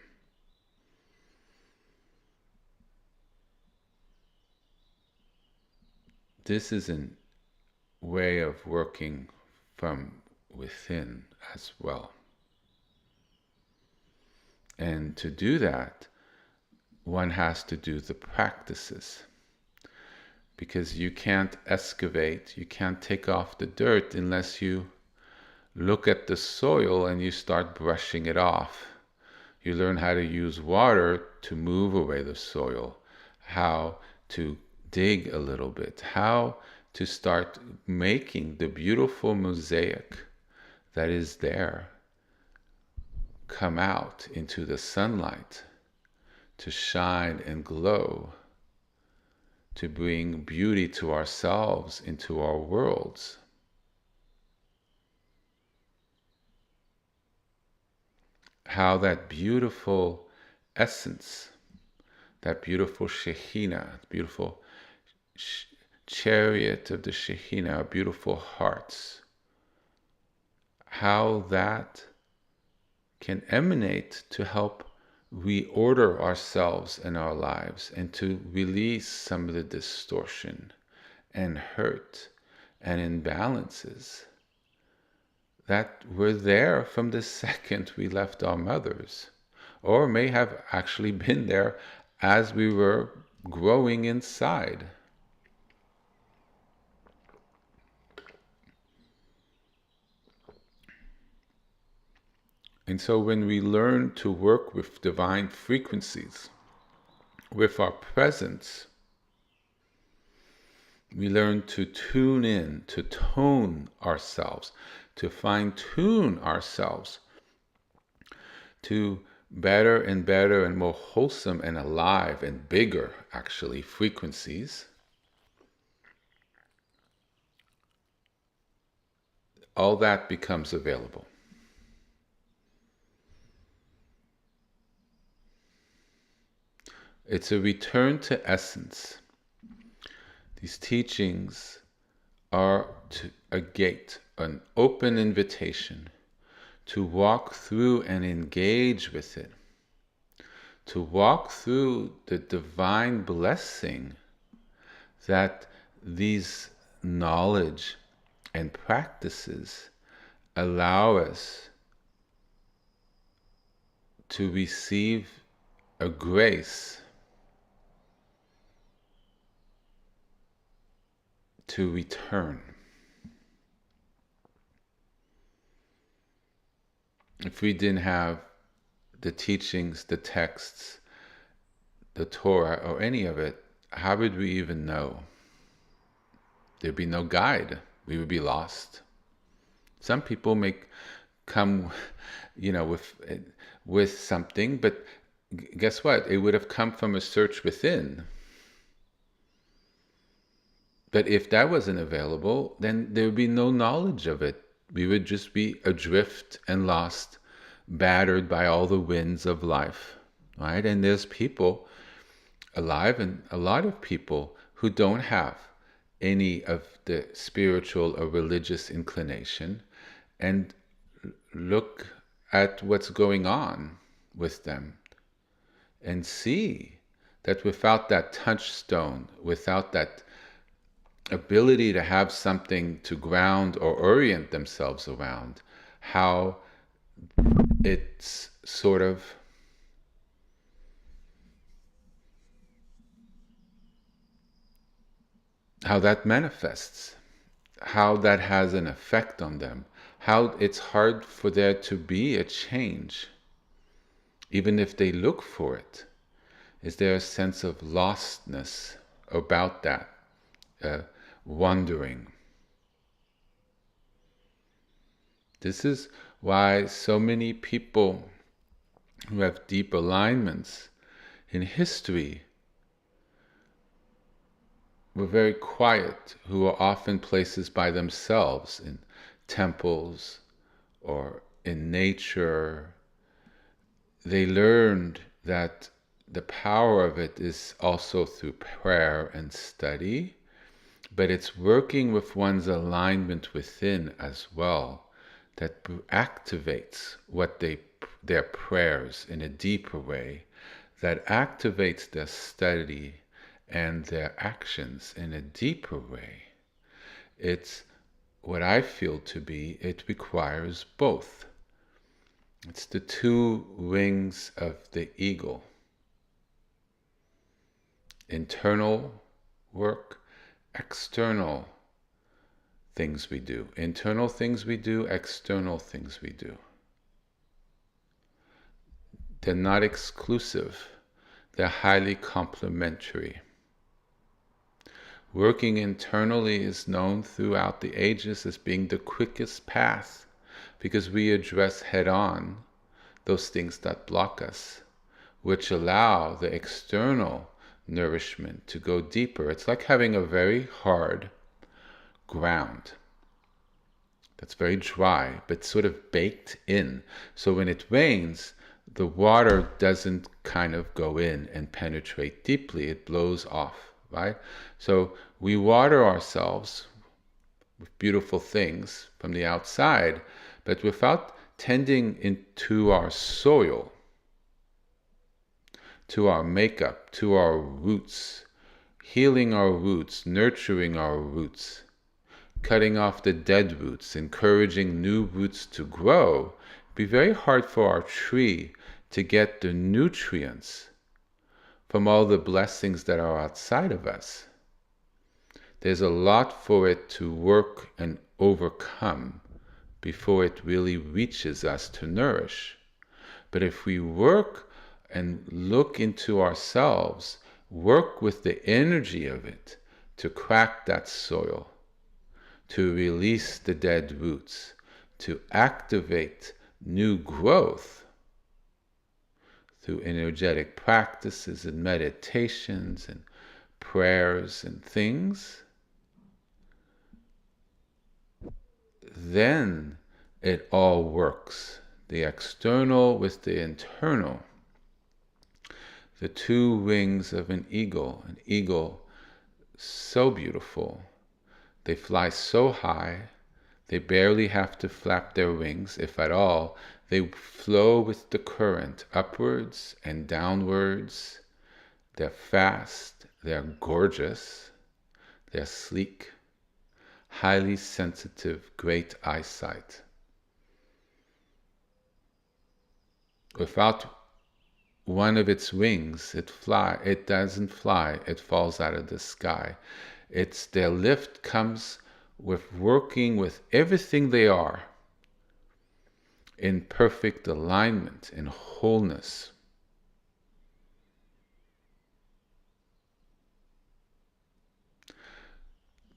This is a way of working from within as well. And to do that, one has to do the practices. Because you can't excavate, you can't take off the dirt unless you look at the soil and you start brushing it off. You learn how to use water to move away the soil, how to dig a little bit, how to start making the beautiful mosaic that is there come out into the sunlight, to shine and glow, to bring beauty to ourselves, into our worlds. How that beautiful essence, that beautiful Shekhinah, beautiful chariot of the Shekhinah, our beautiful hearts, how that can emanate to help reorder ourselves and our lives, and to release some of the distortion and hurt and imbalances that were there from the second we left our mothers, or may have actually been there as we were growing inside. And so when we learn to work with divine frequencies, with our presence, we learn to tune in, to tone ourselves, to fine-tune ourselves to better and more wholesome and alive and bigger, actually, frequencies. All that becomes available. It's a return to essence. These teachings are a gate, an open invitation to walk through and engage with it, to walk through the divine blessing that these knowledge and practices allow us to receive a grace to return. If we didn't have the teachings, the texts, the Torah, or any of it, how would we even know? There'd be no guide. We would be lost. Some people may come, with something, but guess what? It would have come from a search within. But if that wasn't available, then there would be no knowledge of it. We would just be adrift and lost, battered by all the winds of life, right? And there's people alive, and a lot of people who don't have any of the spiritual or religious inclination, and look at what's going on with them and see that without that touchstone, without that ability to have something to ground or orient themselves around, how it's sort of how that manifests, how that has an effect on them, how it's hard for there to be a change, even if they look for it. Is there a sense of lostness about that? Wondering. This is why so many people who have deep alignments in history were very quiet, who are often places by themselves in temples or in nature. They learned that the power of it is also through prayer and study, but it's working with one's alignment within as well that activates their prayers in a deeper way, that activates their study and their actions in a deeper way. It's what I feel to be, it requires both. It's the two wings of the eagle. Internal work, external things we do. Internal things we do, external things we do. They're not exclusive. They're highly complementary. Working internally is known throughout the ages as being the quickest path, because we address head-on those things that block us, which allow the external nourishment to go deeper. It's like having a very hard ground that's very dry, but sort of baked in. So when it rains, the water doesn't kind of go in and penetrate deeply. It blows off, right? So we water ourselves with beautiful things from the outside, but without tending into our soil, to our makeup, to our roots, healing our roots, nurturing our roots, cutting off the dead roots, encouraging new roots to grow, it'd be very hard for our tree to get the nutrients from all the blessings that are outside of us. There's a lot for it to work and overcome before it really reaches us to nourish. But if we work and look into ourselves, work with the energy of it to crack that soil, to release the dead roots, to activate new growth through energetic practices and meditations and prayers and things, then it all works. The external with the internal. The two wings of an eagle so beautiful. They fly so high, they barely have to flap their wings, if at all. They flow with the current, upwards and downwards. They're fast, they're gorgeous, they're sleek, highly sensitive, great eyesight. Without one of its wings, it doesn't fly, it falls out of the sky. Their lift comes with working with everything they are in perfect alignment, in wholeness.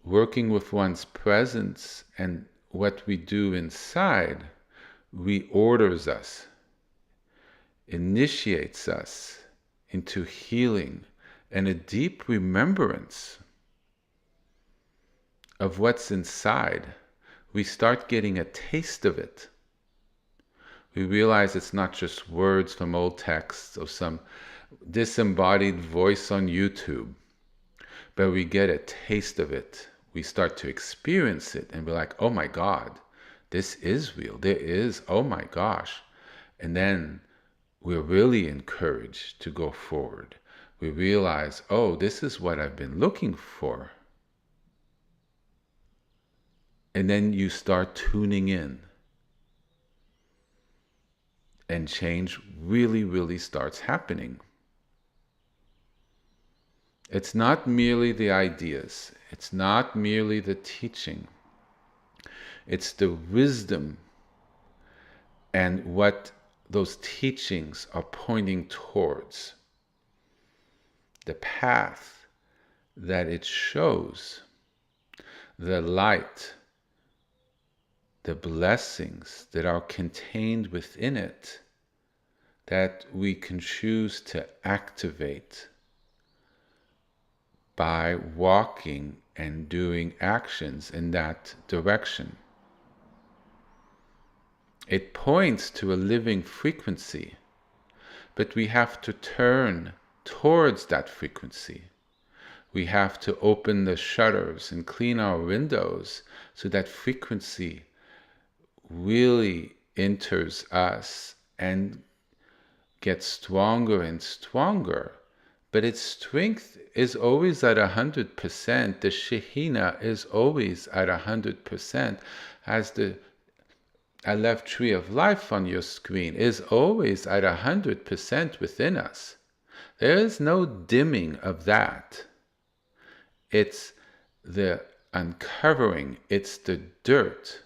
Working with one's presence and what we do inside reorders us, initiates us into healing and a deep remembrance of what's inside. We start getting a taste of it. We realize it's not just words from old texts or some disembodied voice on YouTube, but we get a taste of it. We start to experience it and be like, oh my God, this is real. There is, oh my gosh. And then we're really encouraged to go forward. We realize, oh, this is what I've been looking for. And then you start tuning in. And change really, really starts happening. It's not merely the ideas. It's not merely the teaching. It's the wisdom and what those teachings are pointing towards. The path that it shows. The light. The blessings that are contained within it that we can choose to activate by walking and doing actions in that direction. It points to a living frequency, but we have to turn towards that frequency. We have to open the shutters and clean our windows so that frequency really enters us and gets stronger and stronger. But its strength is always at 100%. The Shekhinah is always at 100%. As the Aleph tree of life on your screen is always at 100% within us. There is no dimming of that. It's the uncovering. It's the dirt.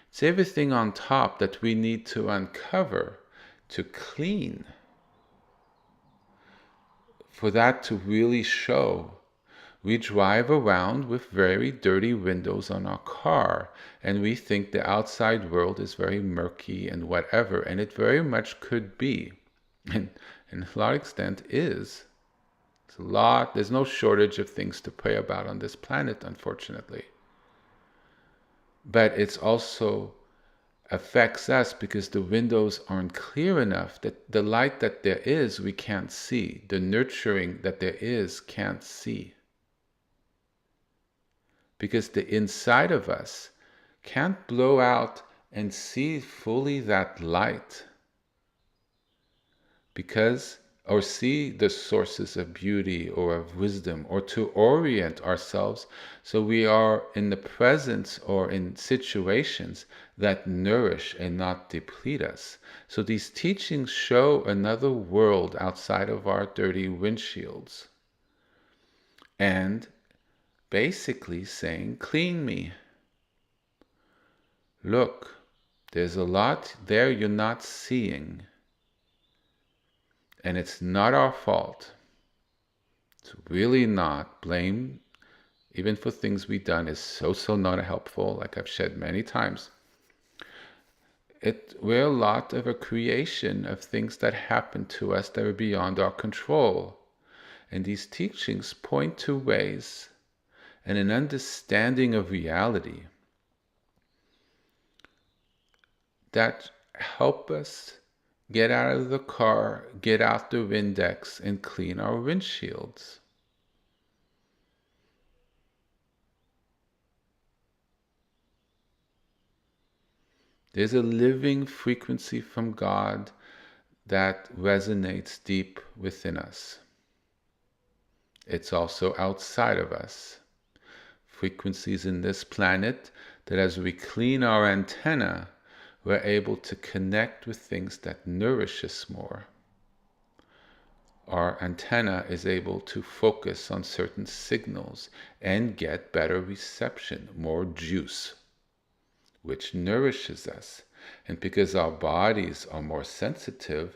It's everything on top that we need to uncover, to clean. For that to really show, we drive around with very dirty windows on our car, and we think the outside world is very murky and whatever, and it very much could be, and to a large extent is. It's a lot. There's no shortage of things to pray about on this planet, unfortunately. But it's also affects us because the windows aren't clear enough, that the light that there is we can't see, the nurturing that there is can't see, because the inside of us can't blow out and see fully that light, because or see the sources of beauty or of wisdom, or to orient ourselves so we are in the presence or in situations that nourish and not deplete us. So these teachings show another world outside of our dirty windshields, and basically saying, clean me. Look, there's a lot there you're not seeing. And it's not our fault. It's really not. Blame, even for things we've done, is so not helpful, like I've said many times. We're a lot of a creation of things that happen to us that are beyond our control. And these teachings point to ways and an understanding of reality that help us get out of the car, get out the Windex, and clean our windshields. There's a living frequency from God that resonates deep within us. It's also outside of us. Frequencies in this planet that as we clean our antenna, we're able to connect with things that nourish us more. Our antenna is able to focus on certain signals and get better reception, more juice, which nourishes us. And because our bodies are more sensitive,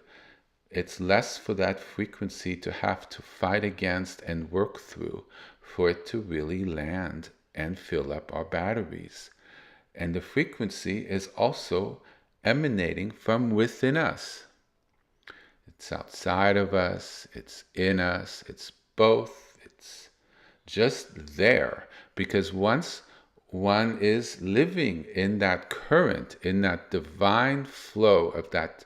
it's less for that frequency to have to fight against and work through for it to really land and fill up our batteries. And the frequency is also emanating from within us. It's outside of us, it's in us, it's both, it's just there. Because once one is living in that current, in that divine flow of that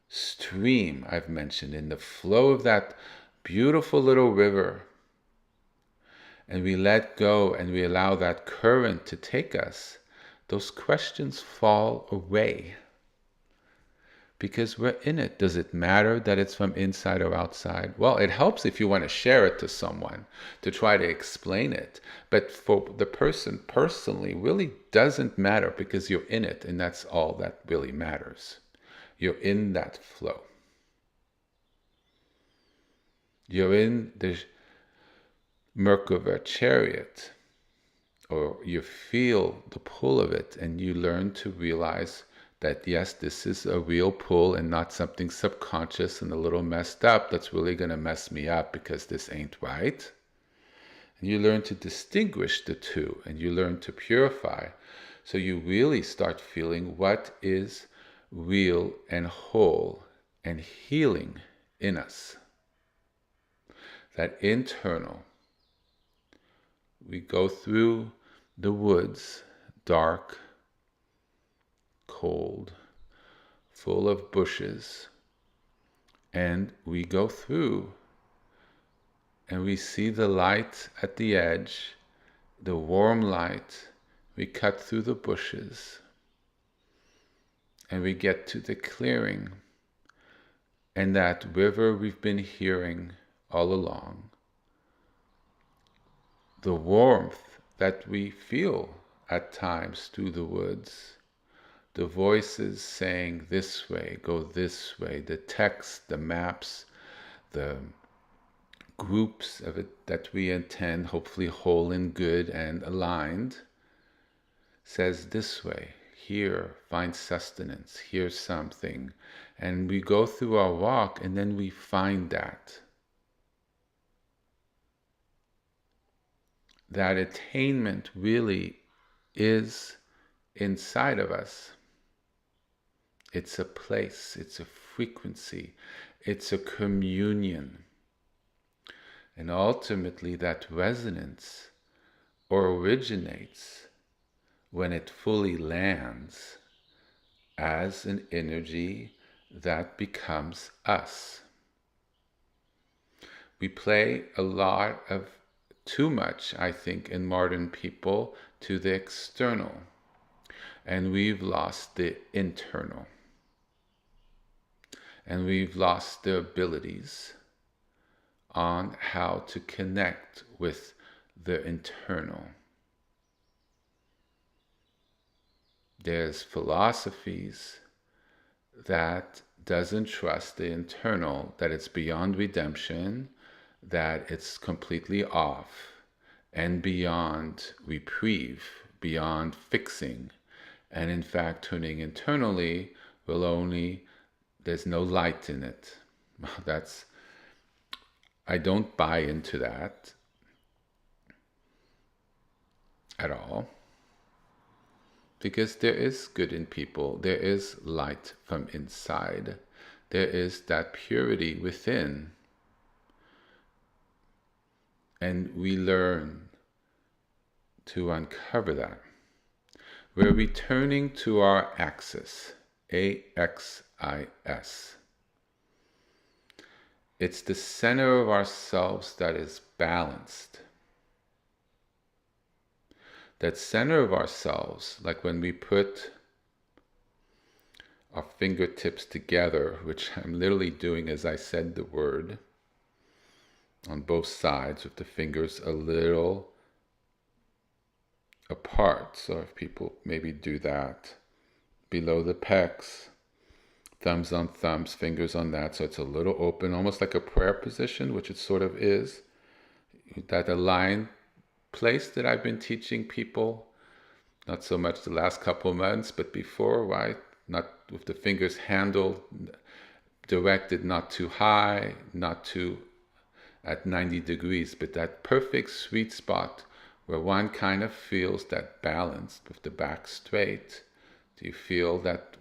stream I've mentioned, in the flow of that beautiful little river, and we let go and we allow that current to take us, those questions fall away. Because we're in it. Does it matter that it's from inside or outside? Well, it helps if you want to share it to someone, to try to explain it. But for the person personally, really doesn't matter because you're in it, and that's all that really matters. You're in that flow. You're in the Merkava chariot, or you feel the pull of it, and you learn to realize that yes, this is a real pull and not something subconscious and a little messed up that's really going to mess me up because this ain't right. And you learn to distinguish the two, and you learn to purify. So you really start feeling what is real and whole and healing in us. That internal. We go through the woods, dark, cold, full of bushes, and we go through and we see the light at the edge, the warm light. We cut through the bushes and we get to the clearing, and that river we've been hearing all along. The warmth that we feel at times through the woods. The voices saying this way, go this way, the text, the maps, the groups of it that we intend, hopefully whole and good and aligned, says this way, here, find sustenance, here's something. And we go through our walk and then we find that. That attainment really is inside of us. It's a place, it's a frequency, it's a communion. And ultimately that resonance originates when it fully lands as an energy that becomes us. We play a lot of, too much, I think, in modern people to the external, and we've lost the internal. And we've lost the abilities on how to connect with the internal. There's philosophies that doesn't trust the internal, that it's beyond redemption, that it's completely off, and beyond reprieve, beyond fixing. And in fact, turning internally will only, there's no light in it. I don't buy into that at all. Because there is good in people. There is light from inside. There is that purity within. And we learn to uncover that. We're returning to our axis, AXIS. It's the center of ourselves that is balanced. That center of ourselves, like when we put our fingertips together, which I'm literally doing as I said the word, on both sides with the fingers a little apart. So if people maybe do that, below the pecs, thumbs on thumbs, fingers on that, so it's a little open, almost like a prayer position, which it sort of is. That aligned place that I've been teaching people, not so much the last couple of months, but before, right? Not with the fingers handled, directed not too high, not too at 90 degrees, but that perfect sweet spot where one kind of feels that balance with the back straight. Do you feel that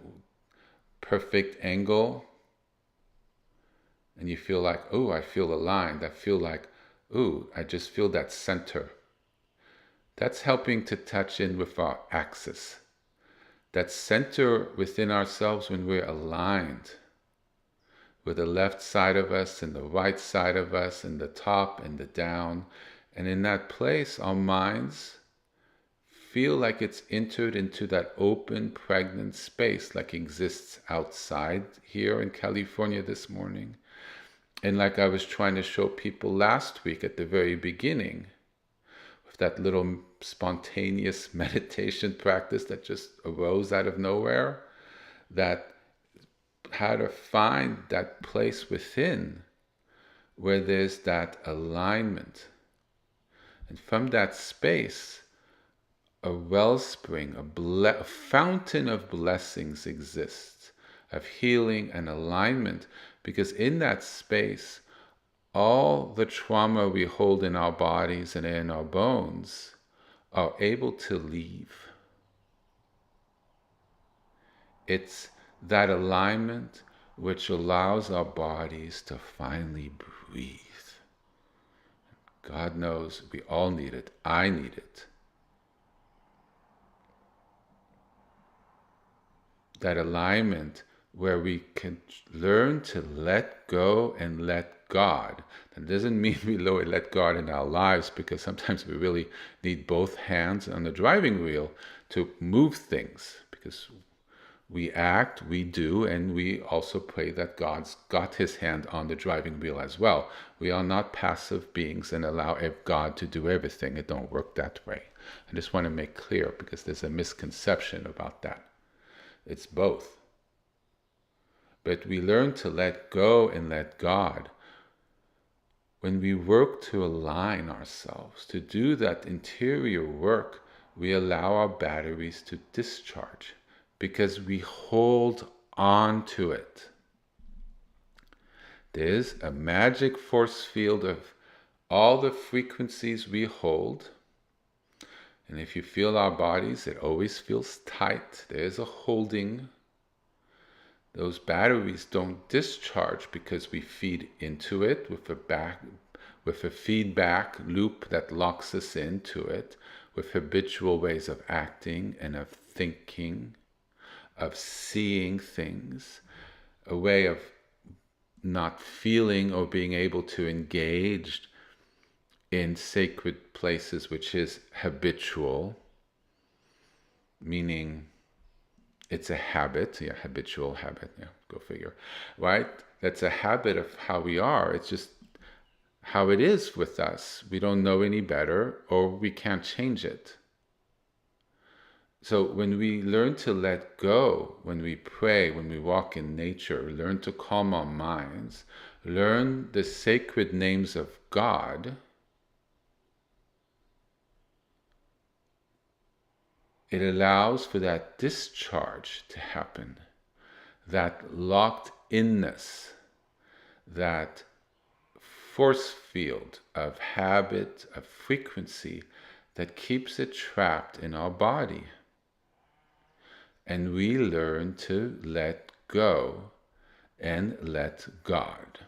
perfect angle? And you feel like, oh, I feel aligned. I feel like, oh, I just feel that center. That's helping to touch in with our axis. That center within ourselves when we're aligned with the left side of us and the right side of us and the top and the down. And in that place, our minds feel like it's entered into that open, pregnant space like exists outside here in California this morning. And like I was trying to show people last week at the very beginning, with that little spontaneous meditation practice that just arose out of nowhere, that how to find that place within where there's that alignment. And from that space, a wellspring, a fountain of blessings exists, of healing and alignment, because in that space, all the trauma we hold in our bodies and in our bones are able to leave. It's that alignment which allows our bodies to finally breathe. God knows we all need it. I need it. That alignment where we can learn to let go and let God. That doesn't mean we let God in our lives, because sometimes we really need both hands on the driving wheel to move things, because we act, we do, and we also pray that God's got his hand on the driving wheel as well. We are not passive beings and allow God to do everything. It don't work that way. I just want to make clear, because there's a misconception about that. It's both. But we learn to let go and let God when we work to align ourselves, to do that interior work. We allow our batteries to discharge, because we hold on to it. There's a magic force field of all the frequencies we hold. And if you feel our bodies, it always feels tight. There's a holding. Those batteries don't discharge because we feed into it with a feedback loop that locks us into it, with habitual ways of acting and of thinking, of seeing things, a way of not feeling or being able to engage in sacred places, which is habitual, meaning it's a habit, habitual habit, go figure, right? That's a habit of how we are. It's just how it is with us. We don't know any better, or we can't change it. So when we learn to let go, when we pray, when we walk in nature, learn to calm our minds, learn the sacred names of God, it allows for that discharge to happen, that locked inness, that force field of habit, of frequency that keeps it trapped in our body. And we learn to let go and let God.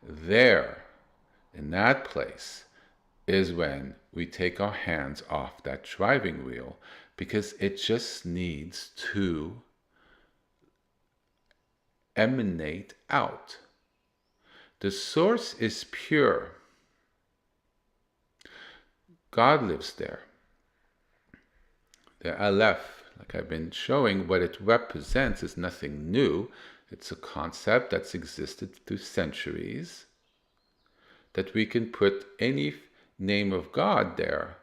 There, in that place, is when we take our hands off that driving wheel, because it just needs to emanate out. The source is pure. God lives there. The Aleph, like I've been showing, what it represents is nothing new. It's a concept that's existed through centuries, that we can put any name of God there.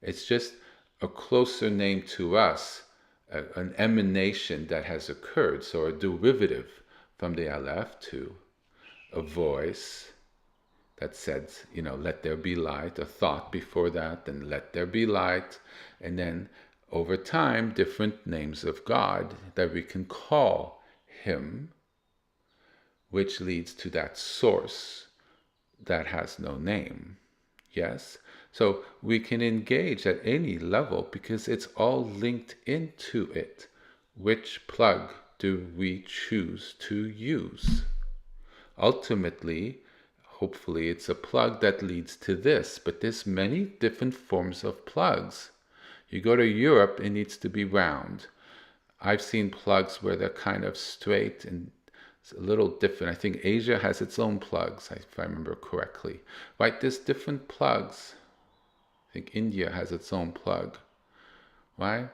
It's just a closer name to us, an emanation that has occurred, so a derivative from the Aleph to a voice that said, let there be light, a thought before that, and let there be light, and then over time, different names of God that we can call Him, which leads to that source that has no name. Yes? So we can engage at any level because it's all linked into it. Which plug do we choose to use? Ultimately, hopefully it's a plug that leads to this, but there's many different forms of plugs. You go to Europe, it needs to be round. I've seen plugs where they're kind of straight and it's a little different. I think Asia has its own plugs, if I remember correctly. Right, there's different plugs. I think India has its own plug. Right?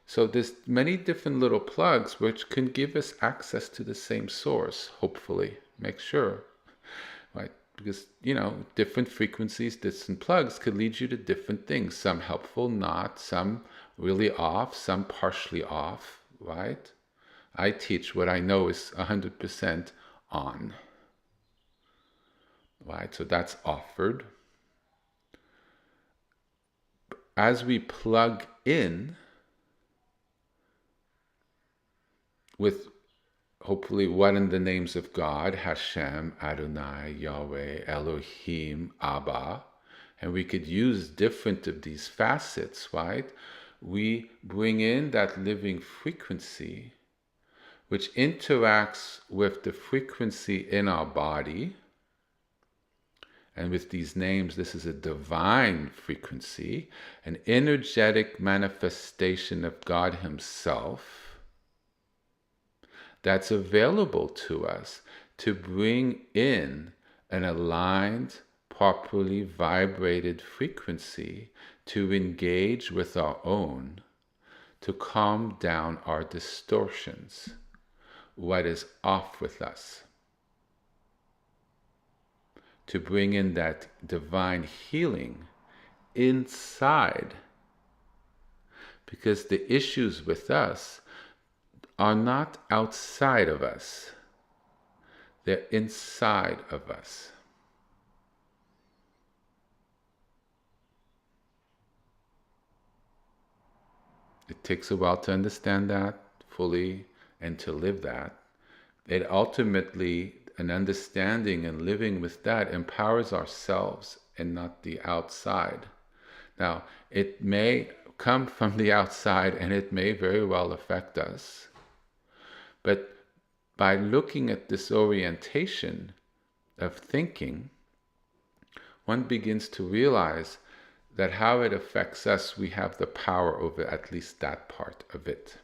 So there's many different little plugs which can give us access to the same source, hopefully. Make sure. Right? Because, different frequencies, different plugs could lead you to different things. Some helpful, not. Some really off, some partially off, right? I teach what I know is 100% on. Right? So that's offered. As we plug in with hopefully what in the names of God, Hashem, Adonai, Yahweh, Elohim, Abba, and we could use different of these facets, right? We bring in that living frequency, which interacts with the frequency in our body. And with these names, this is a divine frequency, an energetic manifestation of God Himself, that's available to us to bring in an aligned, properly vibrated frequency to engage with our own, to calm down our distortions, what is off with us, to bring in that divine healing inside, because the issues with us are not outside of us. They're inside of us. It takes a while to understand that fully and to live that. It ultimately, an understanding and living with that empowers ourselves and not the outside. Now, it may come from the outside and it may very well affect us. But by looking at this orientation of thinking, one begins to realize that how it affects us, we have the power over at least that part of it.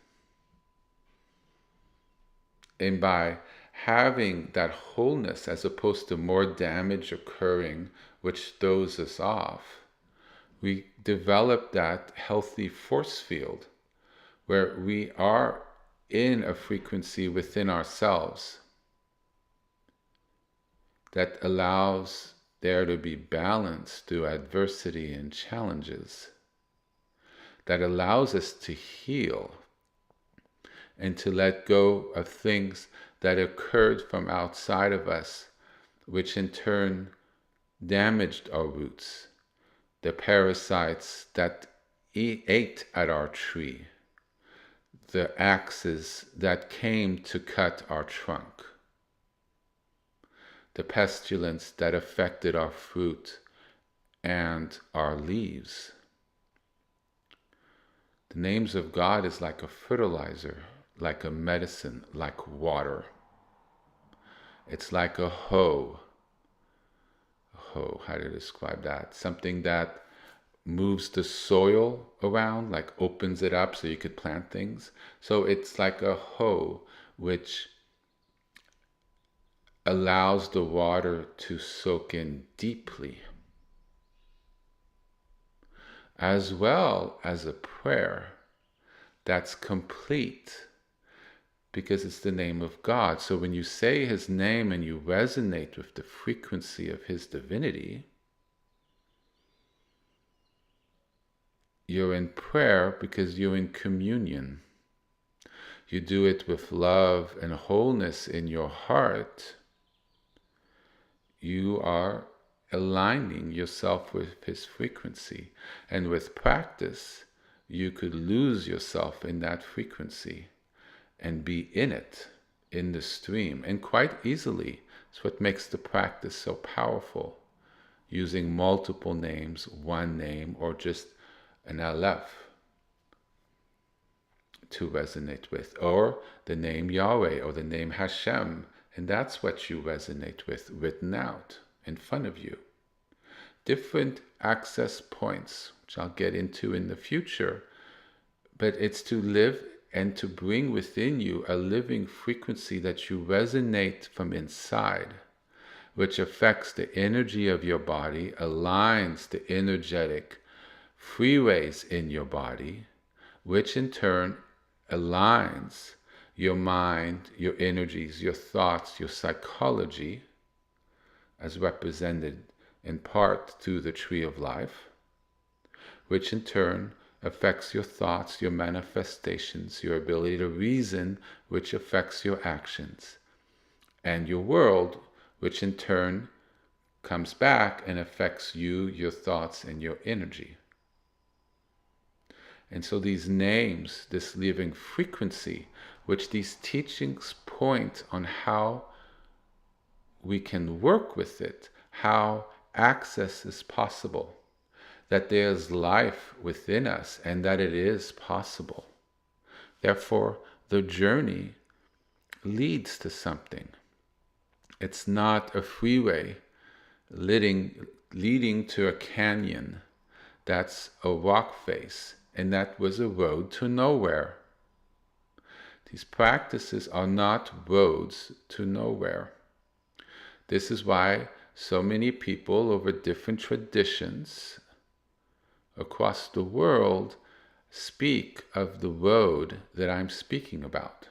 And by having that wholeness as opposed to more damage occurring, which throws us off, we develop that healthy force field where we are in a frequency within ourselves. that allows there to be balance through adversity and challenges, that allows us to heal and to let go of things that occurred from outside of us, which in turn damaged our roots, the parasites that ate at our tree, the axes that came to cut our trunk, the pestilence that affected our fruit and our leaves. The names of God is like a fertilizer, like a medicine, like water. It's like a hoe. How to describe that? Something that moves the soil around, like opens it up so you could plant things. So it's like a hoe which allows the water to soak in deeply, as well as a prayer that's complete, because it's the name of God. So when you say his name and you resonate with the frequency of his divinity, you're in prayer because you're in communion. You do it with love and wholeness in your heart. You are aligning yourself with his frequency. And with practice, you could lose yourself in that frequency and be in it, in the stream, and quite easily. It's what makes the practice so powerful. Using multiple names, one name, or just an Aleph to resonate with, or the name Yahweh, or the name Hashem, and that's what you resonate with, written out in front of you. Different access points, which I'll get into in the future, but it's to live and to bring within you a living frequency that you resonate from inside, which affects the energy of your body, aligns the energetic freeways in your body, which in turn aligns your mind, your energies, your thoughts, your psychology, as represented in part through the tree of life, which in turn affects your thoughts, your manifestations, your ability to reason, which affects your actions, and your world, which in turn comes back and affects you, your thoughts, and your energy. And so these names, this living frequency, which these teachings point on how we can work with it, how access is possible, that there's life within us and that it is possible. Therefore, the journey leads to something. It's not a freeway leading to a canyon. That's a rock face, and that was a road to nowhere. These practices are not roads to nowhere. This is why so many people over different traditions across the world speak of the road that I'm speaking about.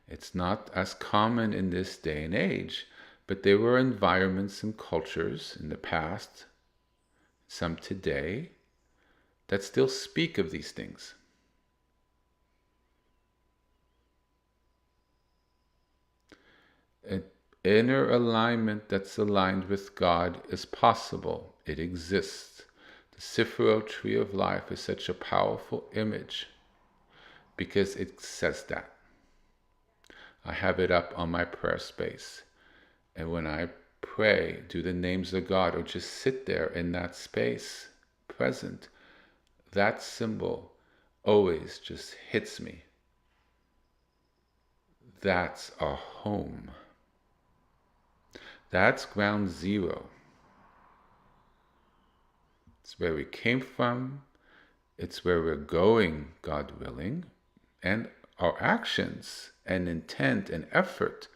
It's not as common in this day and age, but there were environments and cultures in the past, some today, that still speak of these things. An inner alignment that's aligned with God is possible. It exists. The Sefirot tree of life is such a powerful image because it says that. I have it up on my prayer space. And when I pray, do the names of God, or just sit there in that space, present, that symbol always just hits me. That's our home. That's ground zero. It's where we came from. It's where we're going, God willing. And our actions and intent and effort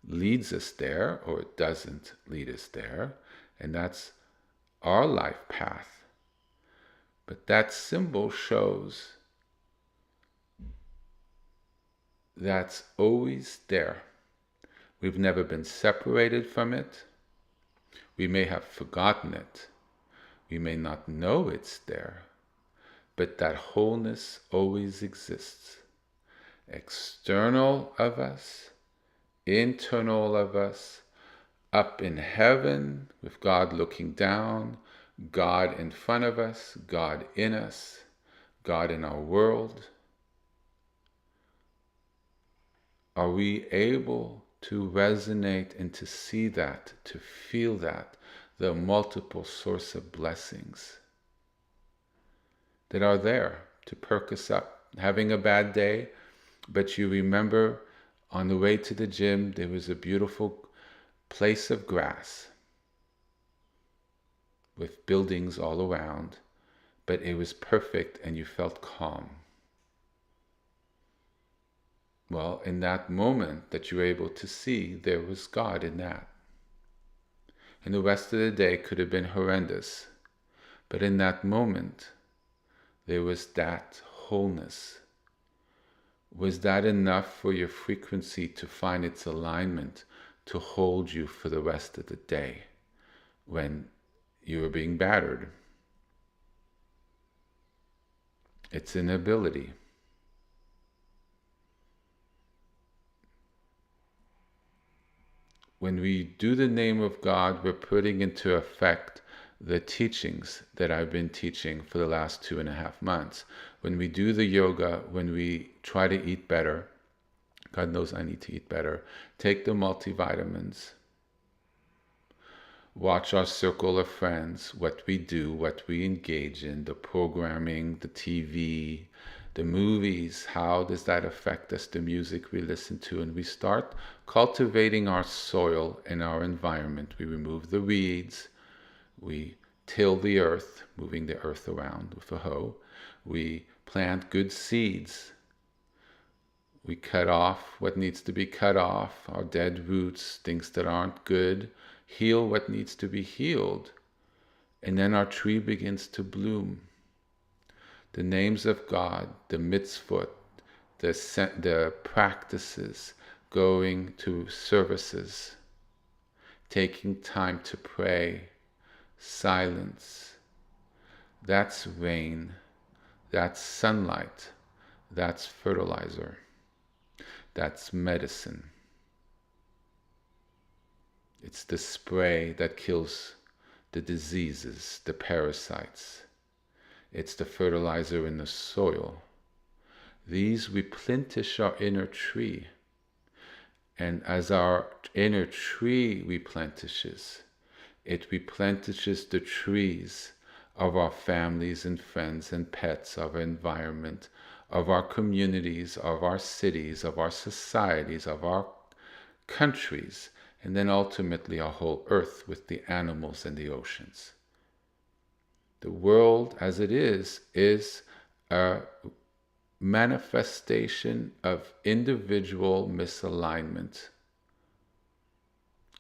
leads us there, or it doesn't lead us there. And that's our life path. But that symbol shows that's always there. We've never been separated from it. We may have forgotten it. We may not know it's there, but that wholeness always exists. External of us, internal of us, up in heaven with God looking down, God in front of us, God in us, God in our world. Are we able to resonate and to see that, to feel that, the multiple source of blessings that are there to perk us up? Having a bad day, but you remember on the way to the gym, there was a beautiful place of grass with buildings all around, but it was perfect and you felt calm. Well, in that moment that you were able to see, there was God in that. And the rest of the day could have been horrendous. But in that moment, there was that wholeness. Was that enough for your frequency to find its alignment to hold you for the rest of the day when you were being battered? It's an ability. When we do the name of God, we're putting into effect the teachings that I've been teaching for the last 2.5 months. When we do the yoga, when we try to eat better, God knows I need to eat better, take the multivitamins, watch our circle of friends, what we do, what we engage in, the programming, the TV, the movies, how does that affect us, the music we listen to, and we start cultivating our soil and our environment. We remove the weeds, we till the earth, moving the earth around with a hoe, we plant good seeds, we cut off what needs to be cut off, our dead roots, things that aren't good, heal what needs to be healed, and then our tree begins to bloom. The names of God, the mitzvot, the practices, going to services, taking time to pray, silence. That's rain, that's sunlight, that's fertilizer, that's medicine. It's the spray that kills the diseases, the parasites. It's the fertilizer in the soil. These replenish our inner tree. And as our inner tree replenishes, it replenishes the trees of our families and friends and pets, of our environment, of our communities, of our cities, of our societies, of our countries, and then ultimately our whole earth with the animals and the oceans. The world as it is a manifestation of individual misalignment,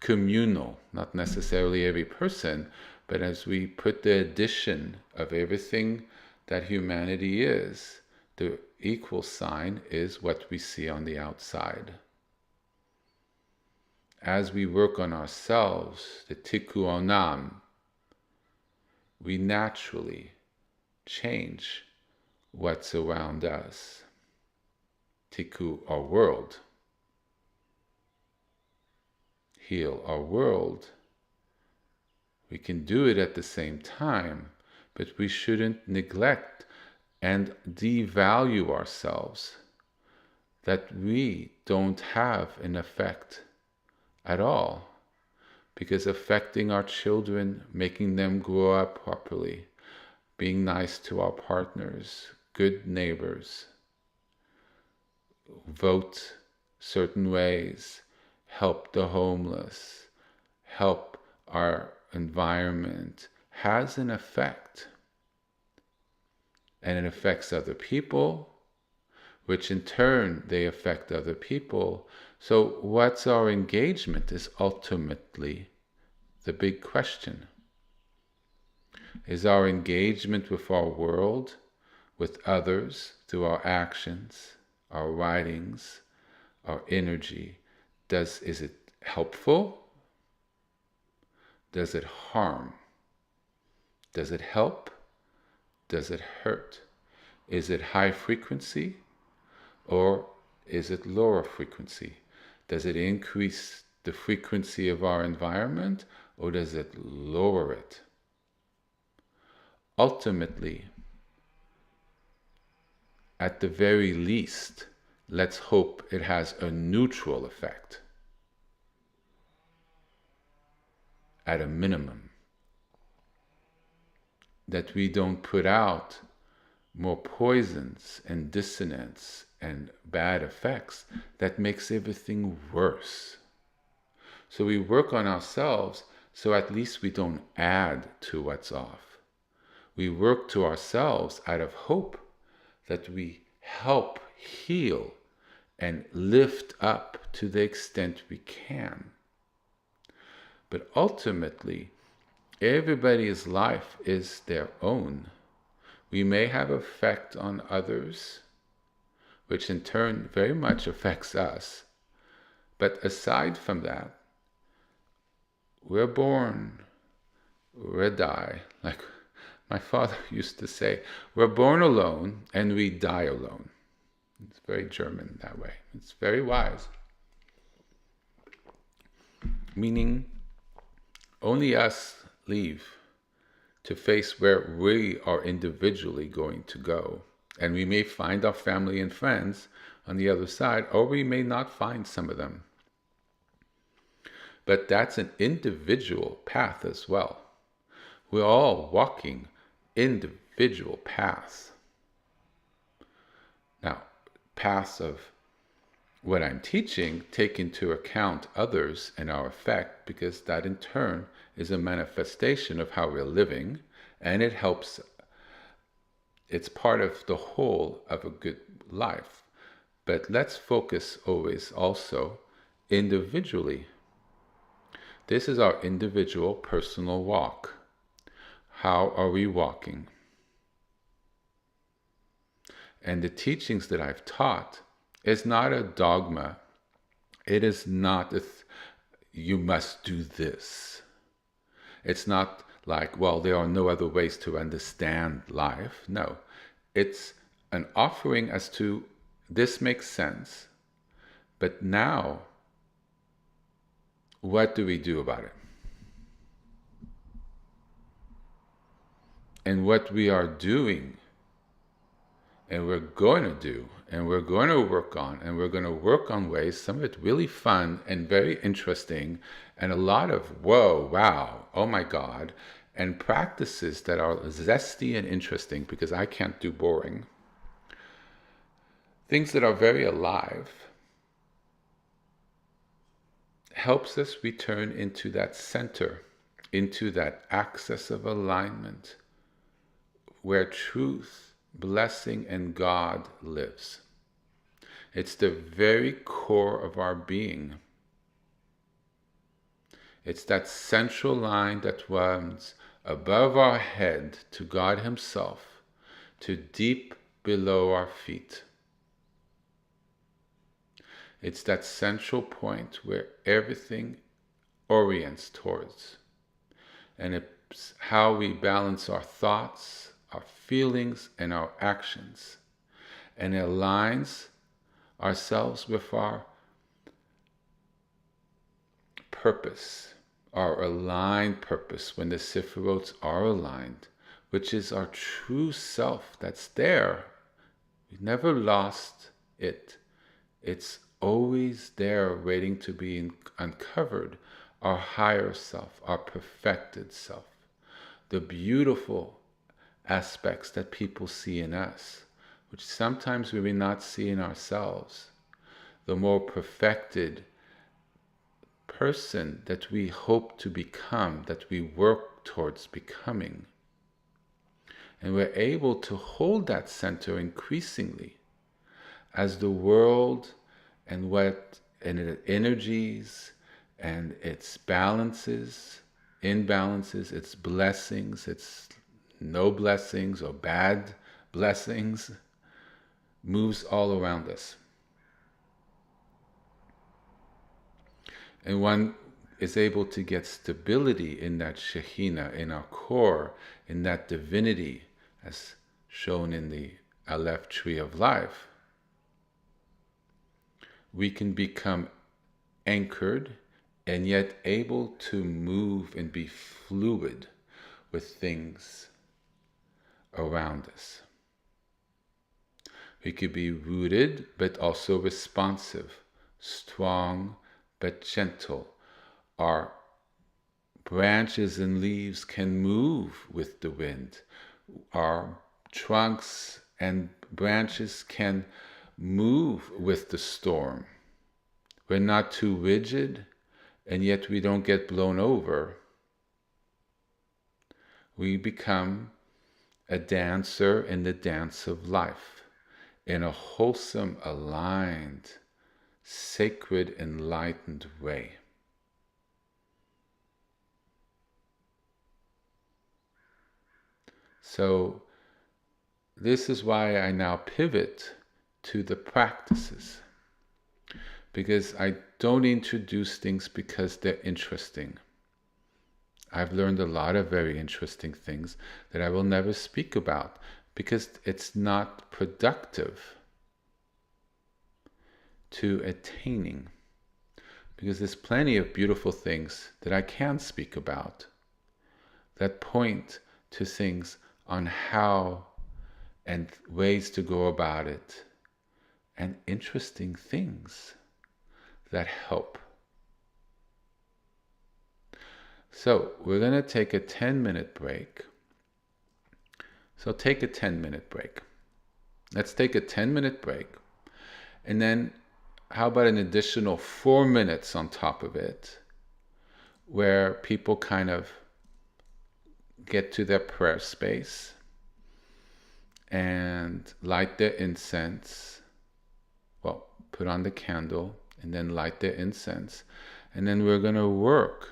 communal, not necessarily every person, but as we put the addition of everything that humanity is, the equal sign is what we see on the outside. As we work on ourselves, the tikkun onam, we naturally change what's around us. Tikkun our world. Heal our world. We can do it at the same time, but we shouldn't neglect and devalue ourselves, that we don't have an effect at all. Because affecting our children, making them grow up properly, being nice to our partners, good neighbors, vote certain ways, help the homeless, help our environment, has an effect. And it affects other people, which in turn they affect other people. So what's our engagement is ultimately the big question. Is our engagement with our world, with others, through our actions, our writings, our energy, is it helpful? Does it harm? Does it help? Does it hurt? Is it high frequency or is it lower frequency? Does it increase the frequency of our environment or does it lower it? Ultimately, at the very least, let's hope it has a neutral effect. At a minimum, that we don't put out more poisons and dissonance and bad effects that makes everything worse. So we work on ourselves so at least we don't add to what's off. We work to ourselves out of hope that we help heal and lift up to the extent we can. But ultimately, everybody's life is their own. We may have effect on others, which in turn very much affects us. But aside from that, we're born, we die. Like my father used to say, we're born alone and we die alone. It's very German that way. It's very wise. Meaning, only us leave to face where we are individually going to go. And we may find our family and friends on the other side, or we may not find some of them. But that's an individual path as well. We're all walking individual paths. Now, paths of what I'm teaching take into account others and our effect, because that in turn is a manifestation of how we're living, and it helps. It's part of the whole of a good life. But let's focus always also individually. This is our individual personal walk. How are we walking? And the teachings that I've taught is not a dogma. It is not you must do this. It's not like, well, there are no other ways to understand life. No, it's an offering as to this makes sense. But now, what do we do about it? And what we are doing, and we're going to do, and we're going to work on, and we're going to work on ways, some of it really fun and very interesting, and a lot of whoa, wow, oh my God, and practices that are zesty and interesting, because I can't do boring. Things that are very alive, helps us return into that center, into that axis of alignment, where truth, blessing, and God lives. It's the very core of our being. It's that central line that runs above our head to God Himself, to deep below our feet. It's that central point where everything orients towards. And it's how we balance our thoughts, our feelings, and our actions. And it aligns ourselves with our purpose, our aligned purpose, when the Sefirot are aligned, which is our true self that's there. We never lost it. It's always there waiting to be uncovered, our higher self, our perfected self, the beautiful aspects that people see in us, which sometimes we may not see in ourselves, the more perfected person that we hope to become, that we work towards becoming. And we're able to hold that center increasingly as the world and its energies and its balances, imbalances, its blessings, its no blessings or bad blessings, moves all around us. And one is able to get stability in that Shekhinah, in our core, in that divinity, as shown in the Aleph tree of life. We can become anchored and yet able to move and be fluid with things around us. We could be rooted but also responsive, strong but gentle. Our branches and leaves can move with the wind. Our trunks and branches can move with the storm. We're not too rigid, and yet we don't get blown over. We become a dancer in the dance of life, in a wholesome, aligned, sacred, enlightened way. So this is why I now pivot to the practices, because I don't introduce things because they're interesting. I've learned a lot of very interesting things that I will never speak about because it's not productive to attaining. Because there's plenty of beautiful things that I can speak about that point to things on how and ways to go about it, and interesting things that help. So we're going to take a 10-minute break. So take a 10-minute break. Let's take a 10-minute break. And then how about an additional 4 minutes on top of it, where people kind of get to their prayer space and light their incense. Well, put on the candle and then light their incense. And then we're going to work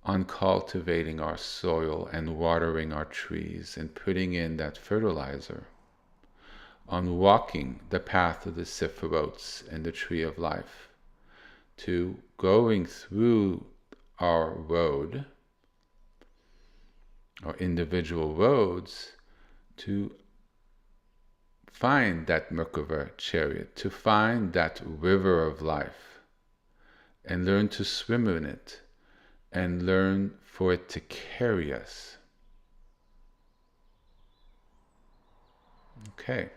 on cultivating our soil and watering our trees and putting in that fertilizer, on walking the path of the Sefirot and the tree of life, to going through our road, our individual roads, to find that Merkava chariot, to find that river of life, and learn to swim in it, and learn for it to carry us. Okay,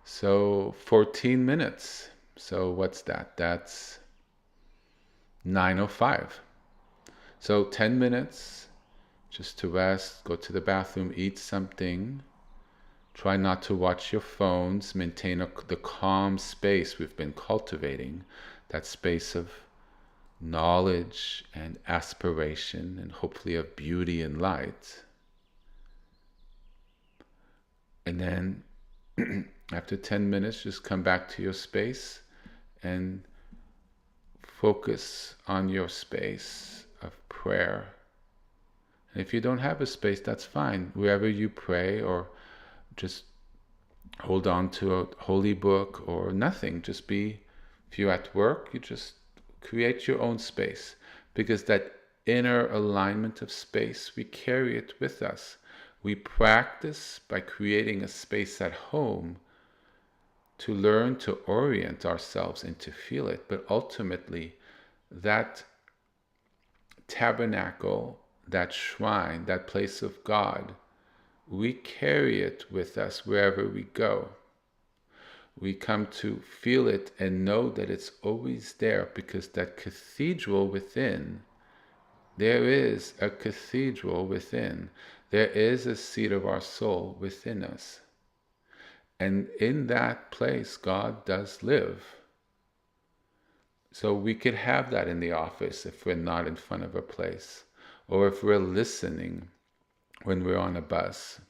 so 14 minutes. So what's that? That's 9:05. So 10 minutes just to rest, go to the bathroom, eat something. Try not to watch your phones. Maintain the calm space we've been cultivating, that space of knowledge and aspiration, and hopefully of beauty and light. And then after 10 minutes, just come back to your space and focus on your space of prayer. And if you don't have a space, that's fine. Wherever you pray, or just hold on to a holy book or nothing. Just be, if you're at work, you just create your own space, because that inner alignment of space, we carry it with us. We practice by creating a space at home to learn to orient ourselves and to feel it. But ultimately, that tabernacle, that shrine, that place of God, we carry it with us wherever we go. We come to feel it and know that it's always there, because that cathedral within, there is a cathedral within. There is a seat of our soul within us. And in that place, God does live. So we could have that in the office if we're not in front of a place, or if we're listening when we're on a bus.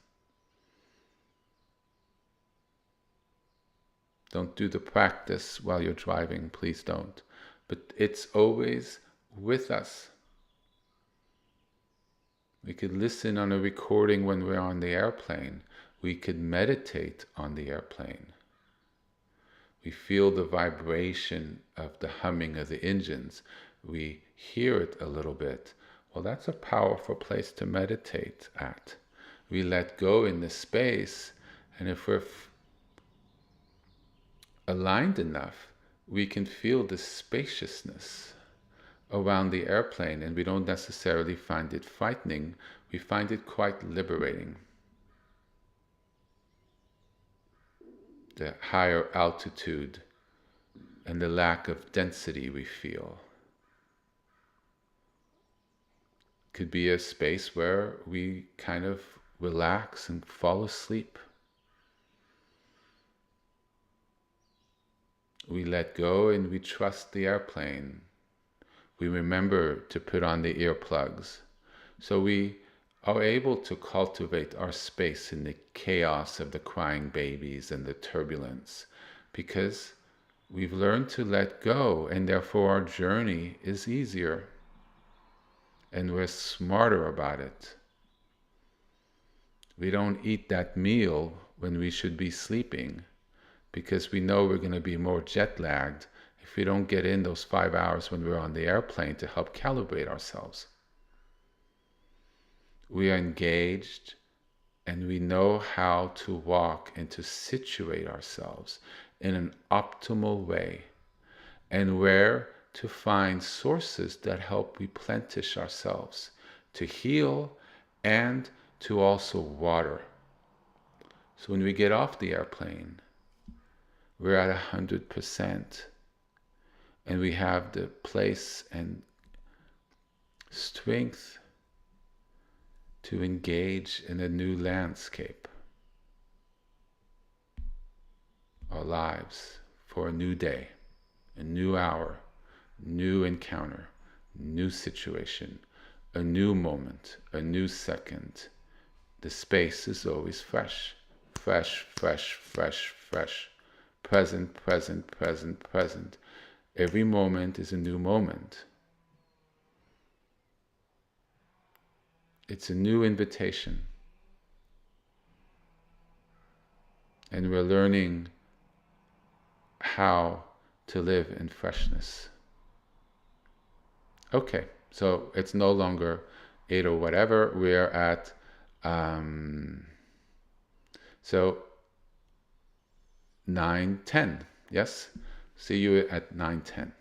Don't do the practice while you're driving, please don't. But it's always with us. We could listen on a recording when we're on the airplane. We could meditate on the airplane. We feel the vibration of the humming of the engines. We hear it a little bit. Well, that's a powerful place to meditate at. We let go in this space, and if we're aligned enough, we can feel the spaciousness around the airplane, and we don't necessarily find it frightening. We find it quite liberating. The higher altitude and the lack of density we feel could be a space where we kind of relax and fall asleep. We let go and we trust the airplane. We remember to put on the earplugs. So we are able to cultivate our space in the chaos of the crying babies and the turbulence, because we've learned to let go, and therefore our journey is easier and we're smarter about it. We don't eat that meal when we should be sleeping, because we know we're going to be more jet lagged if we don't get in those 5 hours when we're on the airplane to help calibrate ourselves. We are engaged, and we know how to walk and to situate ourselves in an optimal way, and where to find sources that help replenish ourselves, to heal and to also water. So when we get off the airplane, we're at 100%, and we have the place and strength to engage in a new landscape, our lives, for a new day, a new hour, new encounter, new situation, a new moment, a new second. The space is always fresh, fresh, fresh, fresh, fresh. Present, present, present, present. Every moment is a new moment. It's a new invitation. And we're learning how to live in freshness. Okay, so it's no longer 8 or whatever. We're at, so 9:10. Yes? See you at 9:10.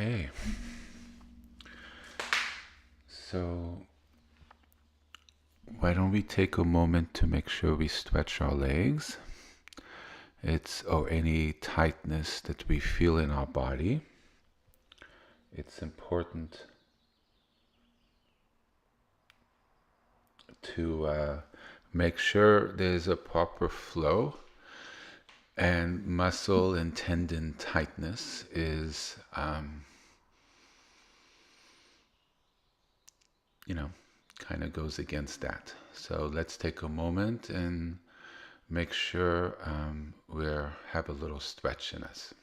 Okay. So why don't we take a moment to make sure we stretch our legs? Or any tightness that we feel in our body. It's important to make sure there's a proper flow, and muscle and tendon tightness is kind of goes against that. So let's take a moment and make sure we have a little stretch in us.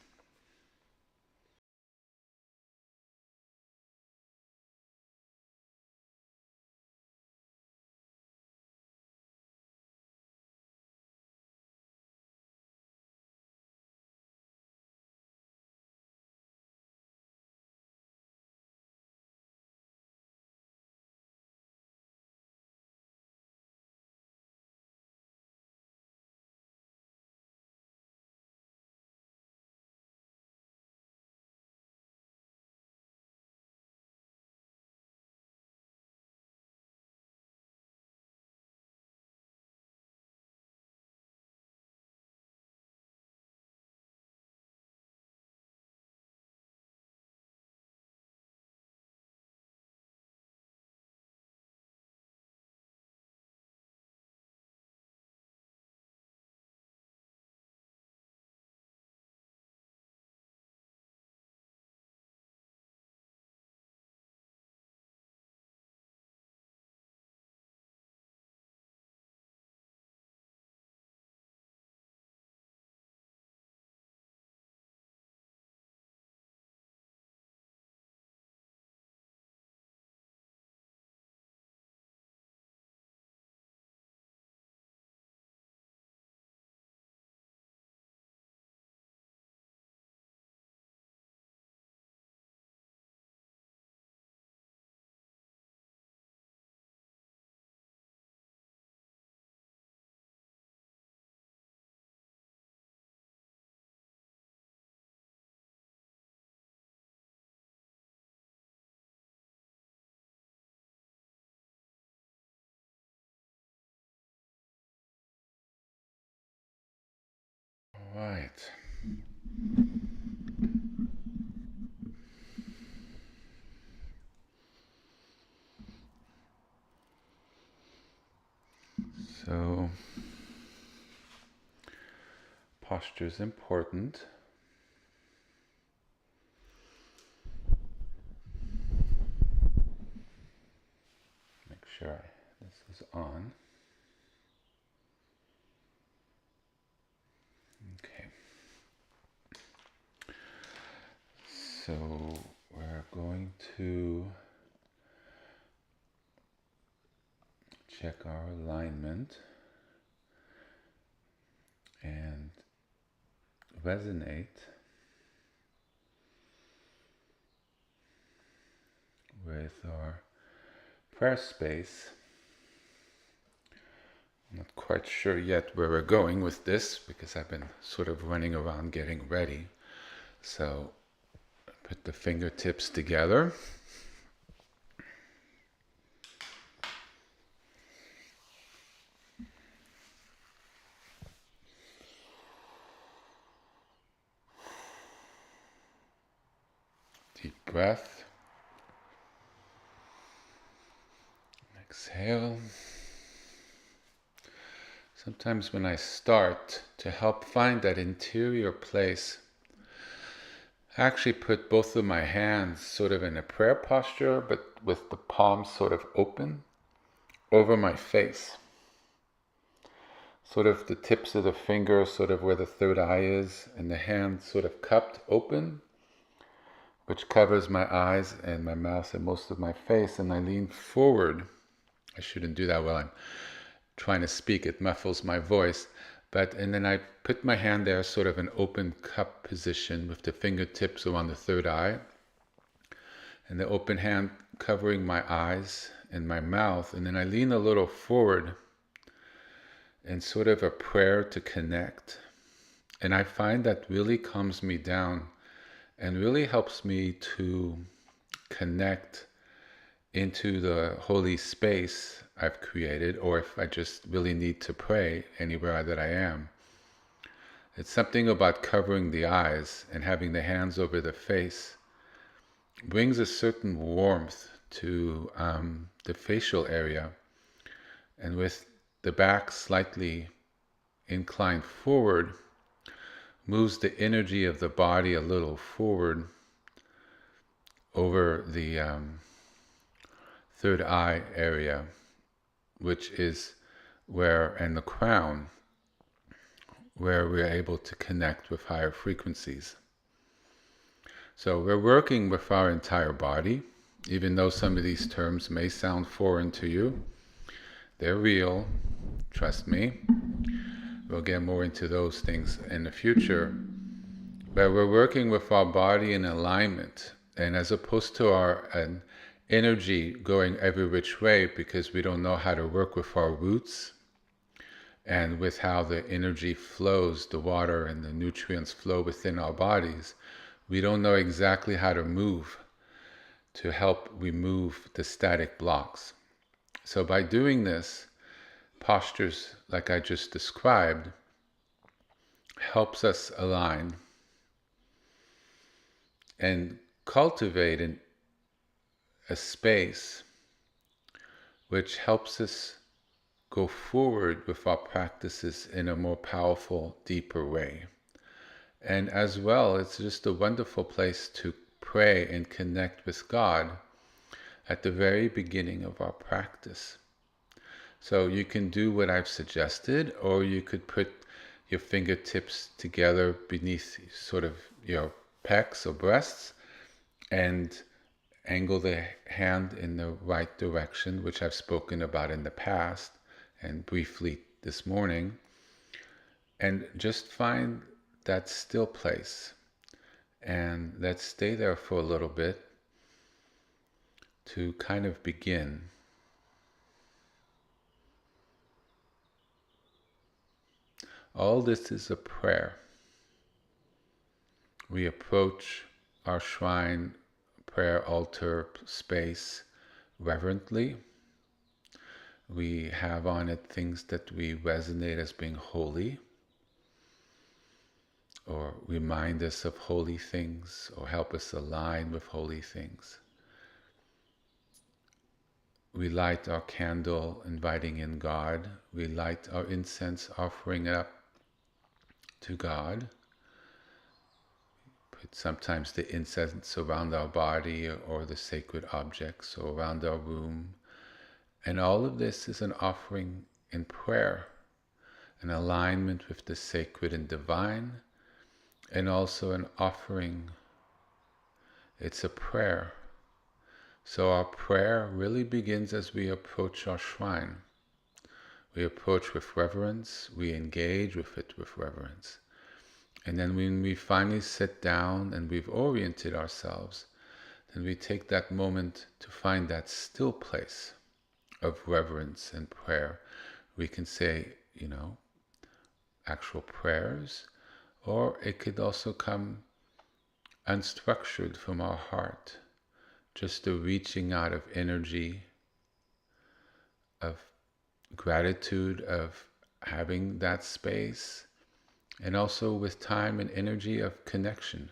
All right. So posture is important. Make sure this is on. Okay. So we're going to check our alignment and resonate with our prayer space. I'm not quite sure yet where we're going with this because I've been sort of running around getting ready. So put the fingertips together. Deep breath. Exhale. Sometimes when I start to help find that interior place, I actually put both of my hands sort of in a prayer posture, but with the palms sort of open over my face. Sort of the tips of the fingers, sort of where the third eye is, and the hand sort of cupped open, which covers my eyes and my mouth and most of my face, and I lean forward. I shouldn't do that while I'm trying to speak, it muffles my voice. And then I put my hand there, sort of an open cup position with the fingertips around the third eye, and the open hand covering my eyes and my mouth, and then I lean a little forward in sort of a prayer to connect. And I find that really calms me down and really helps me to connect into the holy space I've created, or if I just really need to pray anywhere that I am. It's something about covering the eyes and having the hands over the face brings a certain warmth to the facial area, and with the back slightly inclined forward, moves the energy of the body a little forward over the third eye area, which is where, and the crown, where we're able to connect with higher frequencies. So we're working with our entire body, even though some of these terms may sound foreign to you. They're real, trust me. We'll get more into those things in the future. But we're working with our body in alignment, and as opposed to our energy going every which way because we don't know how to work with our roots and with how the energy flows, the water and the nutrients flow within our bodies, we don't know exactly how to move to help remove the static blocks. So by doing this, postures like I just described helps us align and cultivate a space which helps us go forward with our practices in a more powerful, deeper way. And as well, it's just a wonderful place to pray and connect with God at the very beginning of our practice. So you can do what I've suggested, or you could put your fingertips together beneath sort of your pecs or breasts and angle the hand in the right direction, which I've spoken about in the past and briefly this morning, and just find that still place, and let's stay there for a little bit to kind of begin. All this is a prayer. We approach our shrine, prayer altar space reverently. We have on it things that we resonate as being holy, or remind us of holy things, or help us align with holy things. We light our candle, inviting in God. We light our incense, offering it up to God. Put sometimes the incense around our body or the sacred objects or around our room. And all of this is an offering in prayer, an alignment with the sacred and divine, and also an offering. It's a prayer. So our prayer really begins as we approach our shrine. We approach with reverence, we engage with it with reverence. And then when we finally sit down and we've oriented ourselves, then we take that moment to find that still place of reverence and prayer. We can say, actual prayers, or it could also come unstructured from our heart, just the reaching out of energy, of gratitude, of having that space, and also with time and energy of connection,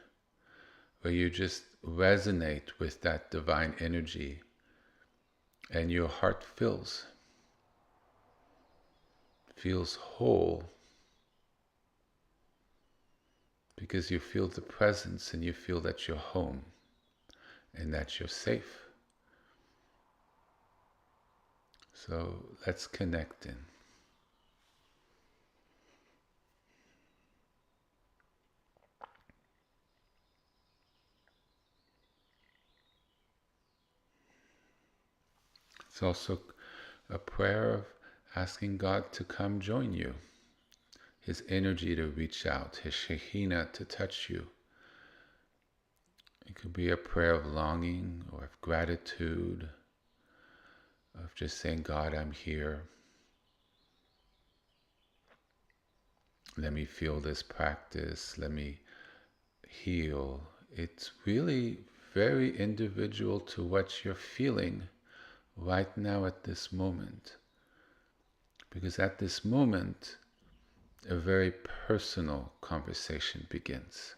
where you just resonate with that divine energy and your heart feels whole, because you feel the presence and you feel that you're home and that you're safe. So let's connect in. It's also a prayer of asking God to come join you, His energy to reach out, His Shekhinah to touch you. It could be a prayer of longing or of gratitude, of just saying, God, I'm here. Let me feel this practice. Let me heal it's really very individual to what you're feeling right now at this moment. Because at this moment, a very personal conversation begins.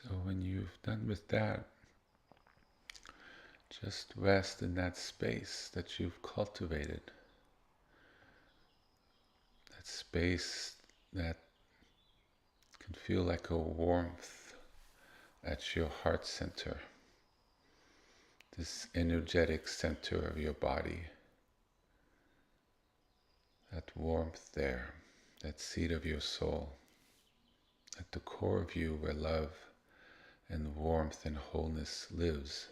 So when you've done with that, just rest in that space that you've cultivated. That space that can feel like a warmth at your heart center, this energetic center of your body. That warmth there, that seat of your soul, at the core of you where love and warmth and wholeness lives.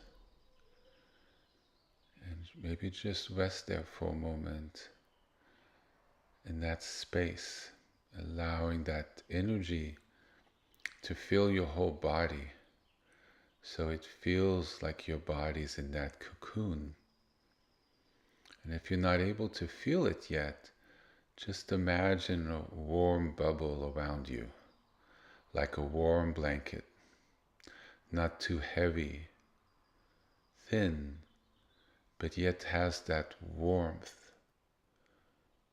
And maybe just rest there for a moment in that space, allowing that energy to fill your whole body, so it feels like your body's in that cocoon. And if you're not able to feel it yet, just imagine a warm bubble around you, like a warm blanket, not too heavy, thin, but yet has that warmth,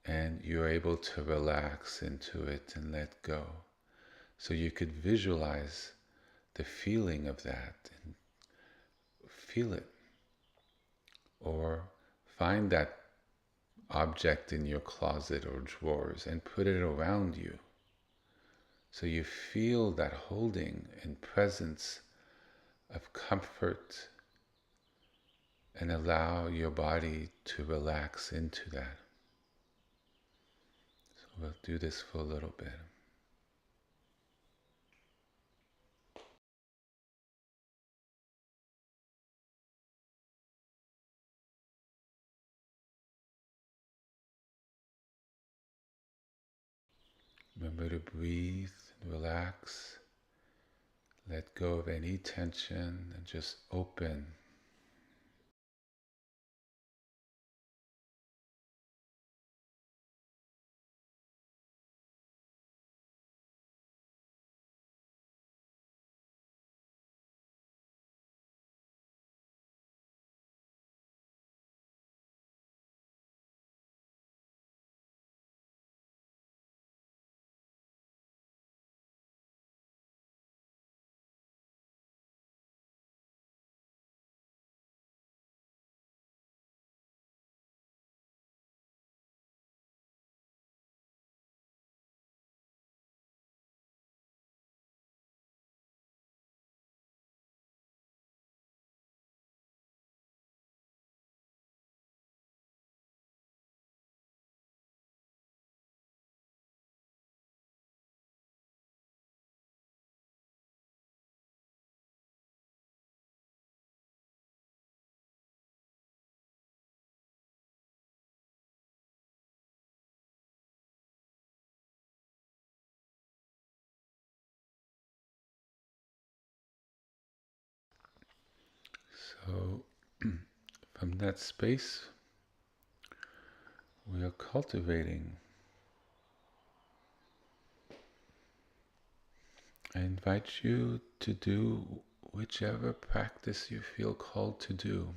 and you're able to relax into it and let go. So you could visualize the feeling of that and feel it, or find that object in your closet or drawers and put it around you, so you feel that holding and presence of comfort, and allow your body to relax into that. So we'll do this for a little bit. Remember to breathe, relax, let go of any tension, and just open. So from that space, we are cultivating. I invite you to do whichever practice you feel called to do,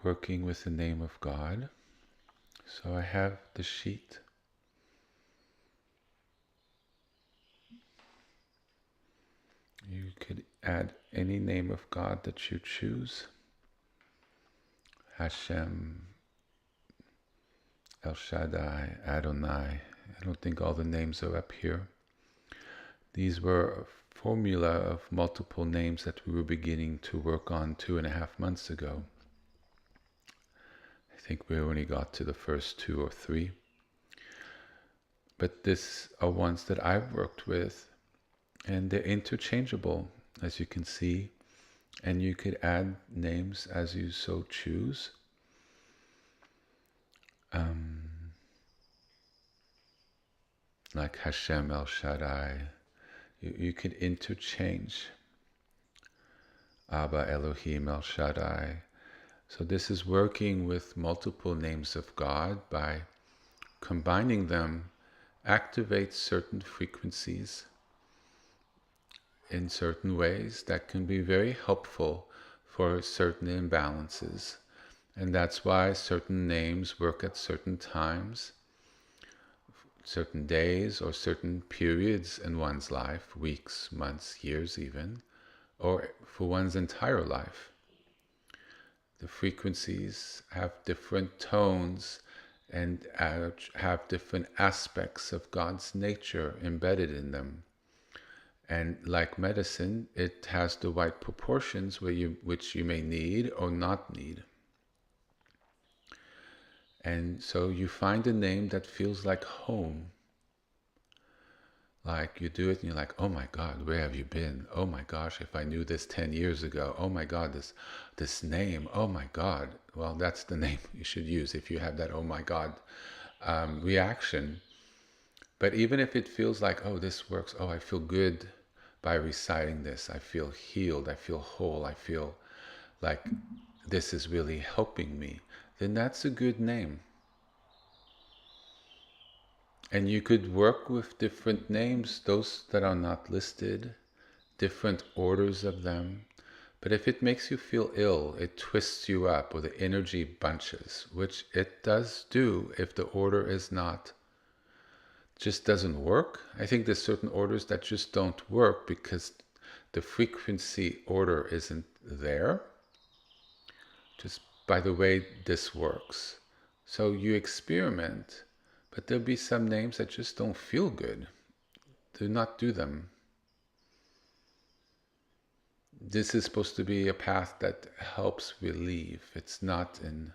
working with the name of God. So I have the sheet. You could add any name of God that you choose. Hashem, El Shaddai, Adonai. I don't think all the names are up here. These were a formula of multiple names that we were beginning to work on 2.5 months ago. I think we only got to the first 2 or 3. But these are ones that I've worked with, and they're interchangeable, as you can see. And you could add names as you so choose. Like Hashem, El Shaddai. You could interchange Abba, Elohim, El Shaddai. So this is working with multiple names of God. By combining them, activates certain frequencies in certain ways that can be very helpful for certain imbalances. And that's why certain names work at certain times, certain days, or certain periods in one's life, weeks, months, years even, or for one's entire life. The frequencies have different tones and have different aspects of God's nature embedded in them. And like medicine, it has the right proportions which you may need or not need. And so you find a name that feels like home. Like you do it and you're like, oh my God, where have you been? Oh my gosh, if I knew this 10 years ago. Oh my God, this name. Oh my God. Well, that's the name you should use if you have that oh my God reaction. But even if it feels like, oh, this works. Oh, I feel good by reciting this. I feel healed. I feel whole. I feel like this is really helping me. Then that's a good name. And you could work with different names, those that are not listed, different orders of them. But if it makes you feel ill, it twists you up, or the energy bunches, which it does do if the order is not, just doesn't work. I think there's certain orders that just don't work because the frequency order isn't there, just by the way this works. So you experiment, but there'll be some names that just don't feel good. Do not do them. This is supposed to be a path that helps relieve. It's not an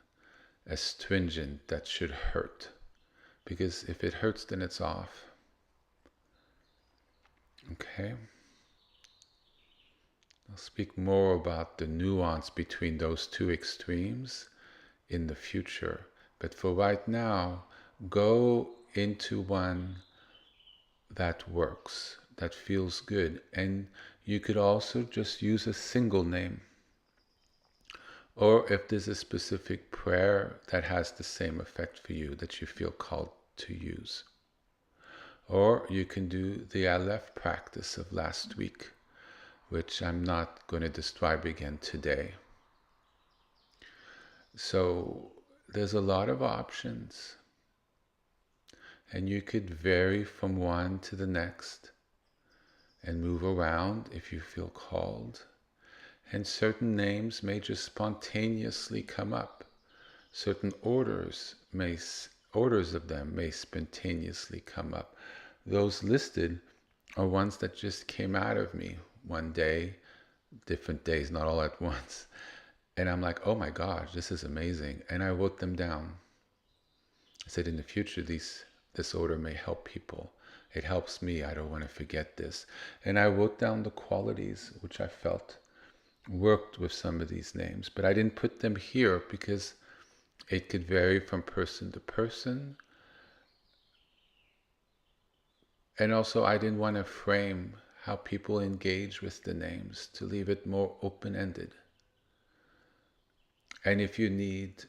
astringent that should hurt. Because if it hurts, then it's off. Okay? I'll speak more about the nuance between those two extremes in the future. But for right now, go into one that works, that feels good. And you could also just use a single name. Or if there's a specific prayer that has the same effect for you that you feel called to use. Or you can do the Aleph practice of last week, which I'm not going to describe again today. So there's a lot of options. And you could vary from one to the next and move around if you feel called. And certain names may just spontaneously come up. Certain orders of them may spontaneously come up. Those listed are ones that just came out of me one day, different days, not all at once. And I'm like, oh my gosh, this is amazing. And I wrote them down. I said, in the future, this order may help people. It helps me. I don't want to forget this. And I wrote down the qualities which I felt worked with some of these names. But I didn't put them here because it could vary from person to person. And also I didn't want to frame how people engage with the names, to leave it more open-ended. And if you need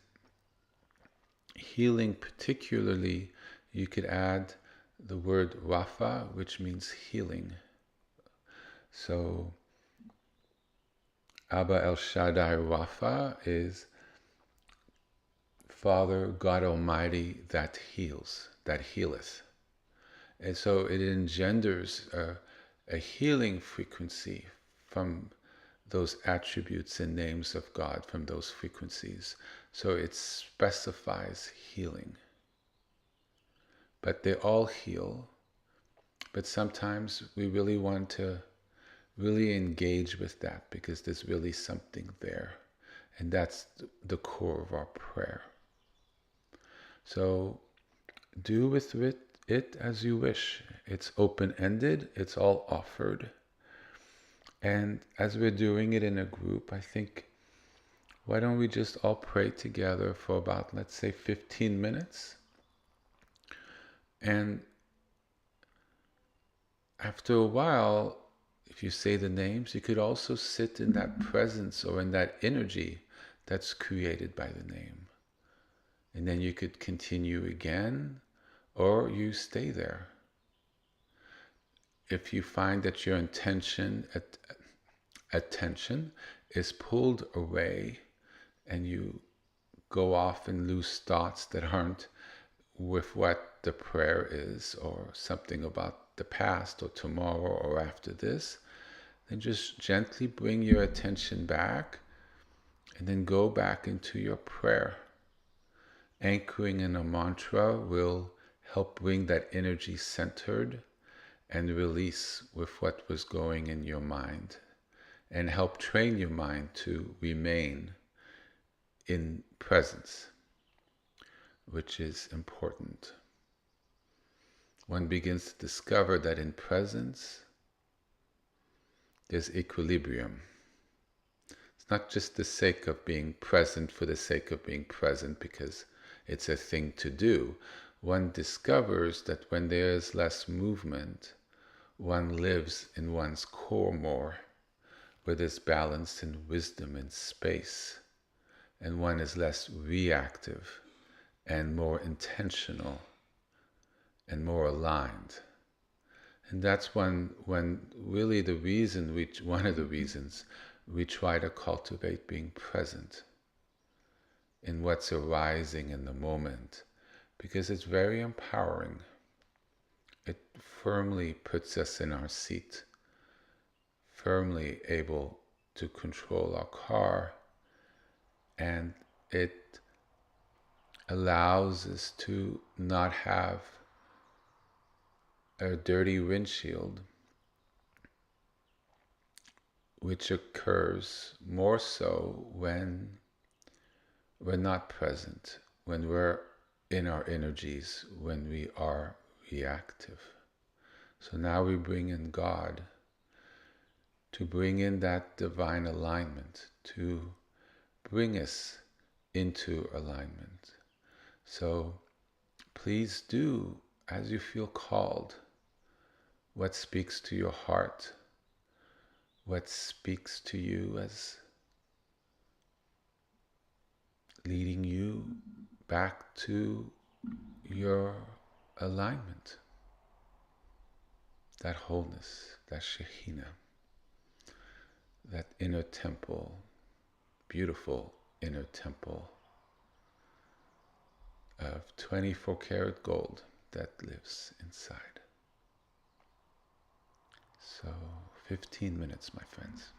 healing particularly, you could add the word Rapha, which means healing. So Abba El Shaddai Rapha is Father God Almighty that heals, that healeth. And so it engenders a healing frequency from those attributes and names of God, from those frequencies. So it specifies healing. But they all heal. But sometimes we really want to really engage with that because there's really something there. And that's the core of our prayer. So do with it as you wish. It's open-ended. It's all offered. And as we're doing it in a group, I think, why don't we just all pray together for about, let's say, 15 minutes? And after a while, if you say the names, you could also sit in that presence or in that energy that's created by the name. And then you could continue again, or you stay there. If you find that your attention is pulled away and you go off and lose thoughts that aren't with what the prayer is, or something about the past or tomorrow or after this, then just gently bring your attention back and then go back into your prayer. Anchoring in a mantra will help bring that energy centered and release with what was going in your mind, and help train your mind to remain in presence, which is important. One begins to discover that in presence, there's equilibrium. It's not just the sake of being present for the sake of being present because it's a thing to do. One discovers that when there's less movement, one lives in one's core more, where there's balance and wisdom and space, and one is less reactive and more intentional and more aligned. And that's when really one of the reasons we try to cultivate being present in what's arising in the moment, because it's very empowering. It firmly puts us in our seat, firmly able to control our car, and it allows us to not have a dirty windshield, which occurs more so when we're not present, when we're in our energies, when we are reactive. So now we bring in God to bring in that divine alignment, to bring us into alignment. So please do as you feel called, what speaks to your heart, what speaks to you as leading you back to your alignment, that wholeness, that Shekhinah, that inner temple, beautiful inner temple of 24 karat gold that lives inside. So 15 minutes, my friends.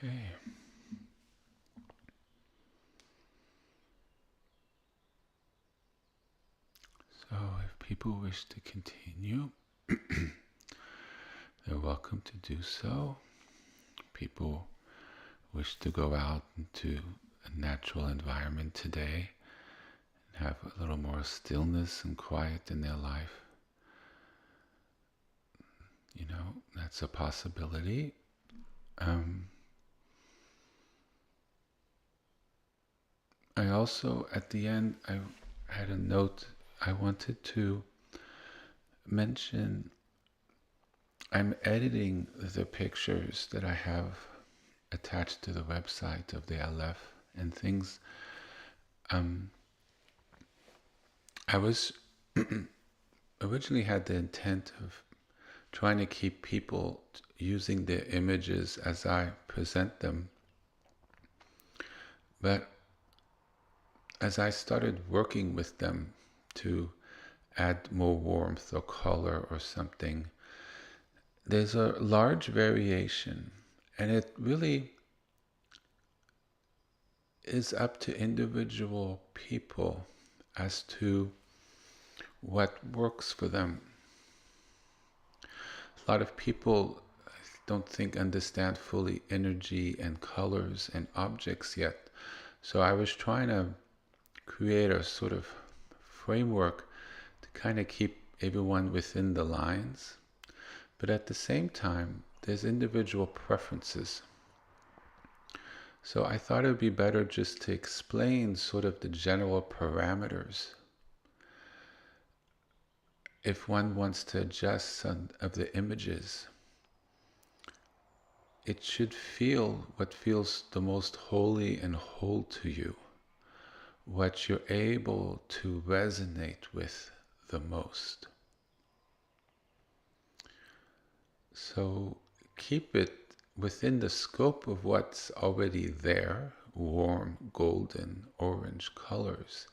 Okay. So if people wish to continue, they're welcome to do so. People wish to go out into a natural environment today and have a little more stillness and quiet in their life. That's a possibility. I also, at the end, I had a note I wanted to mention. I'm editing the pictures that I have attached to the website of the Aleph and things. I was originally had the intent of trying to keep people using their images as I present them. But as I started working with them to add more warmth or color or something, there's a large variation, and it really is up to individual people as to what works for them. A lot of people, I don't think, understand fully energy and colors and objects yet. So I was trying to create a sort of framework to kind of keep everyone within the lines. But at the same time, there's individual preferences. So I thought it would be better just to explain sort of the general parameters. If one wants to adjust some of the images, it should feel what feels the most holy and whole to you, what you're able to resonate with the most. So keep it within the scope of what's already there, warm, golden, orange colors,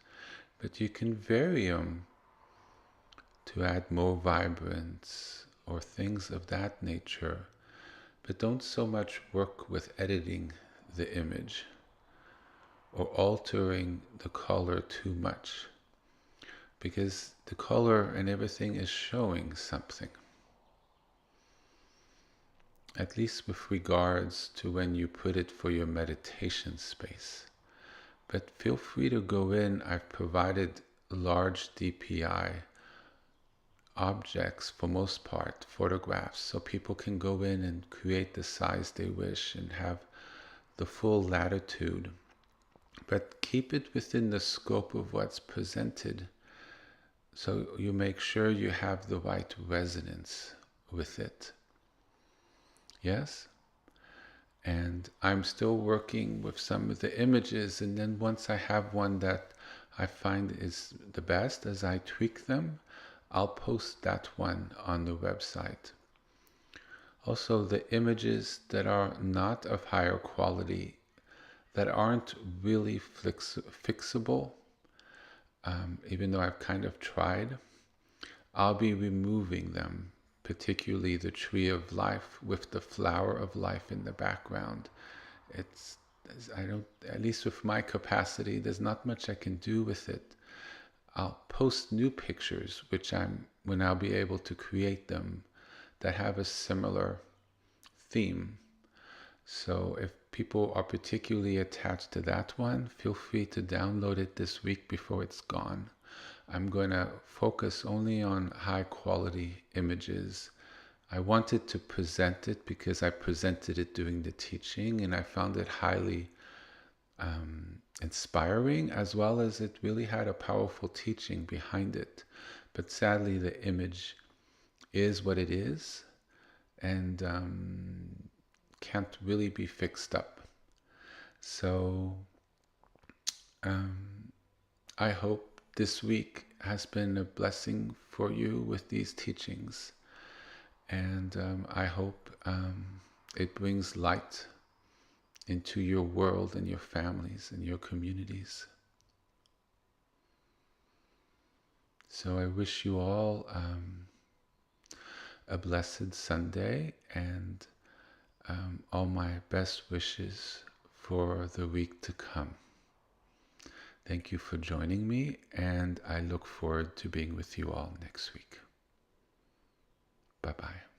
but you can vary them to add more vibrance or things of that nature, but don't so much work with editing the image or altering the color too much, because the color and everything is showing something. At least with regards to when you put it for your meditation space. But feel free to go in. I've provided large DPI objects, for most part, photographs, so people can go in and create the size they wish and have the full latitude. But keep it within the scope of what's presented, so you make sure you have the right resonance with it. Yes? And I'm still working with some of the images, and then once I have one that I find is the best, as I tweak them, I'll post that one on the website. Also, the images that are not of higher quality, that aren't really fixable, even though I've kind of tried, I'll be removing them, particularly the tree of life with the flower of life in the background. At least with my capacity, there's not much I can do with it. I'll post new pictures, when I'll be able to create them, that have a similar theme. So if people are particularly attached to that one, feel free to download it this week before it's gone. I'm going to focus only on high quality images. I wanted to present it because I presented it during the teaching, and I found it highly inspiring, as well as it really had a powerful teaching behind it. But sadly, the image is what it is, and can't really be fixed up. So I hope this week has been a blessing for you with these teachings, and I hope it brings light into your world and your families and your communities. So I wish you all a blessed Sunday, and all my best wishes for the week to come. Thank you for joining me, and I look forward to being with you all next week. Bye-bye.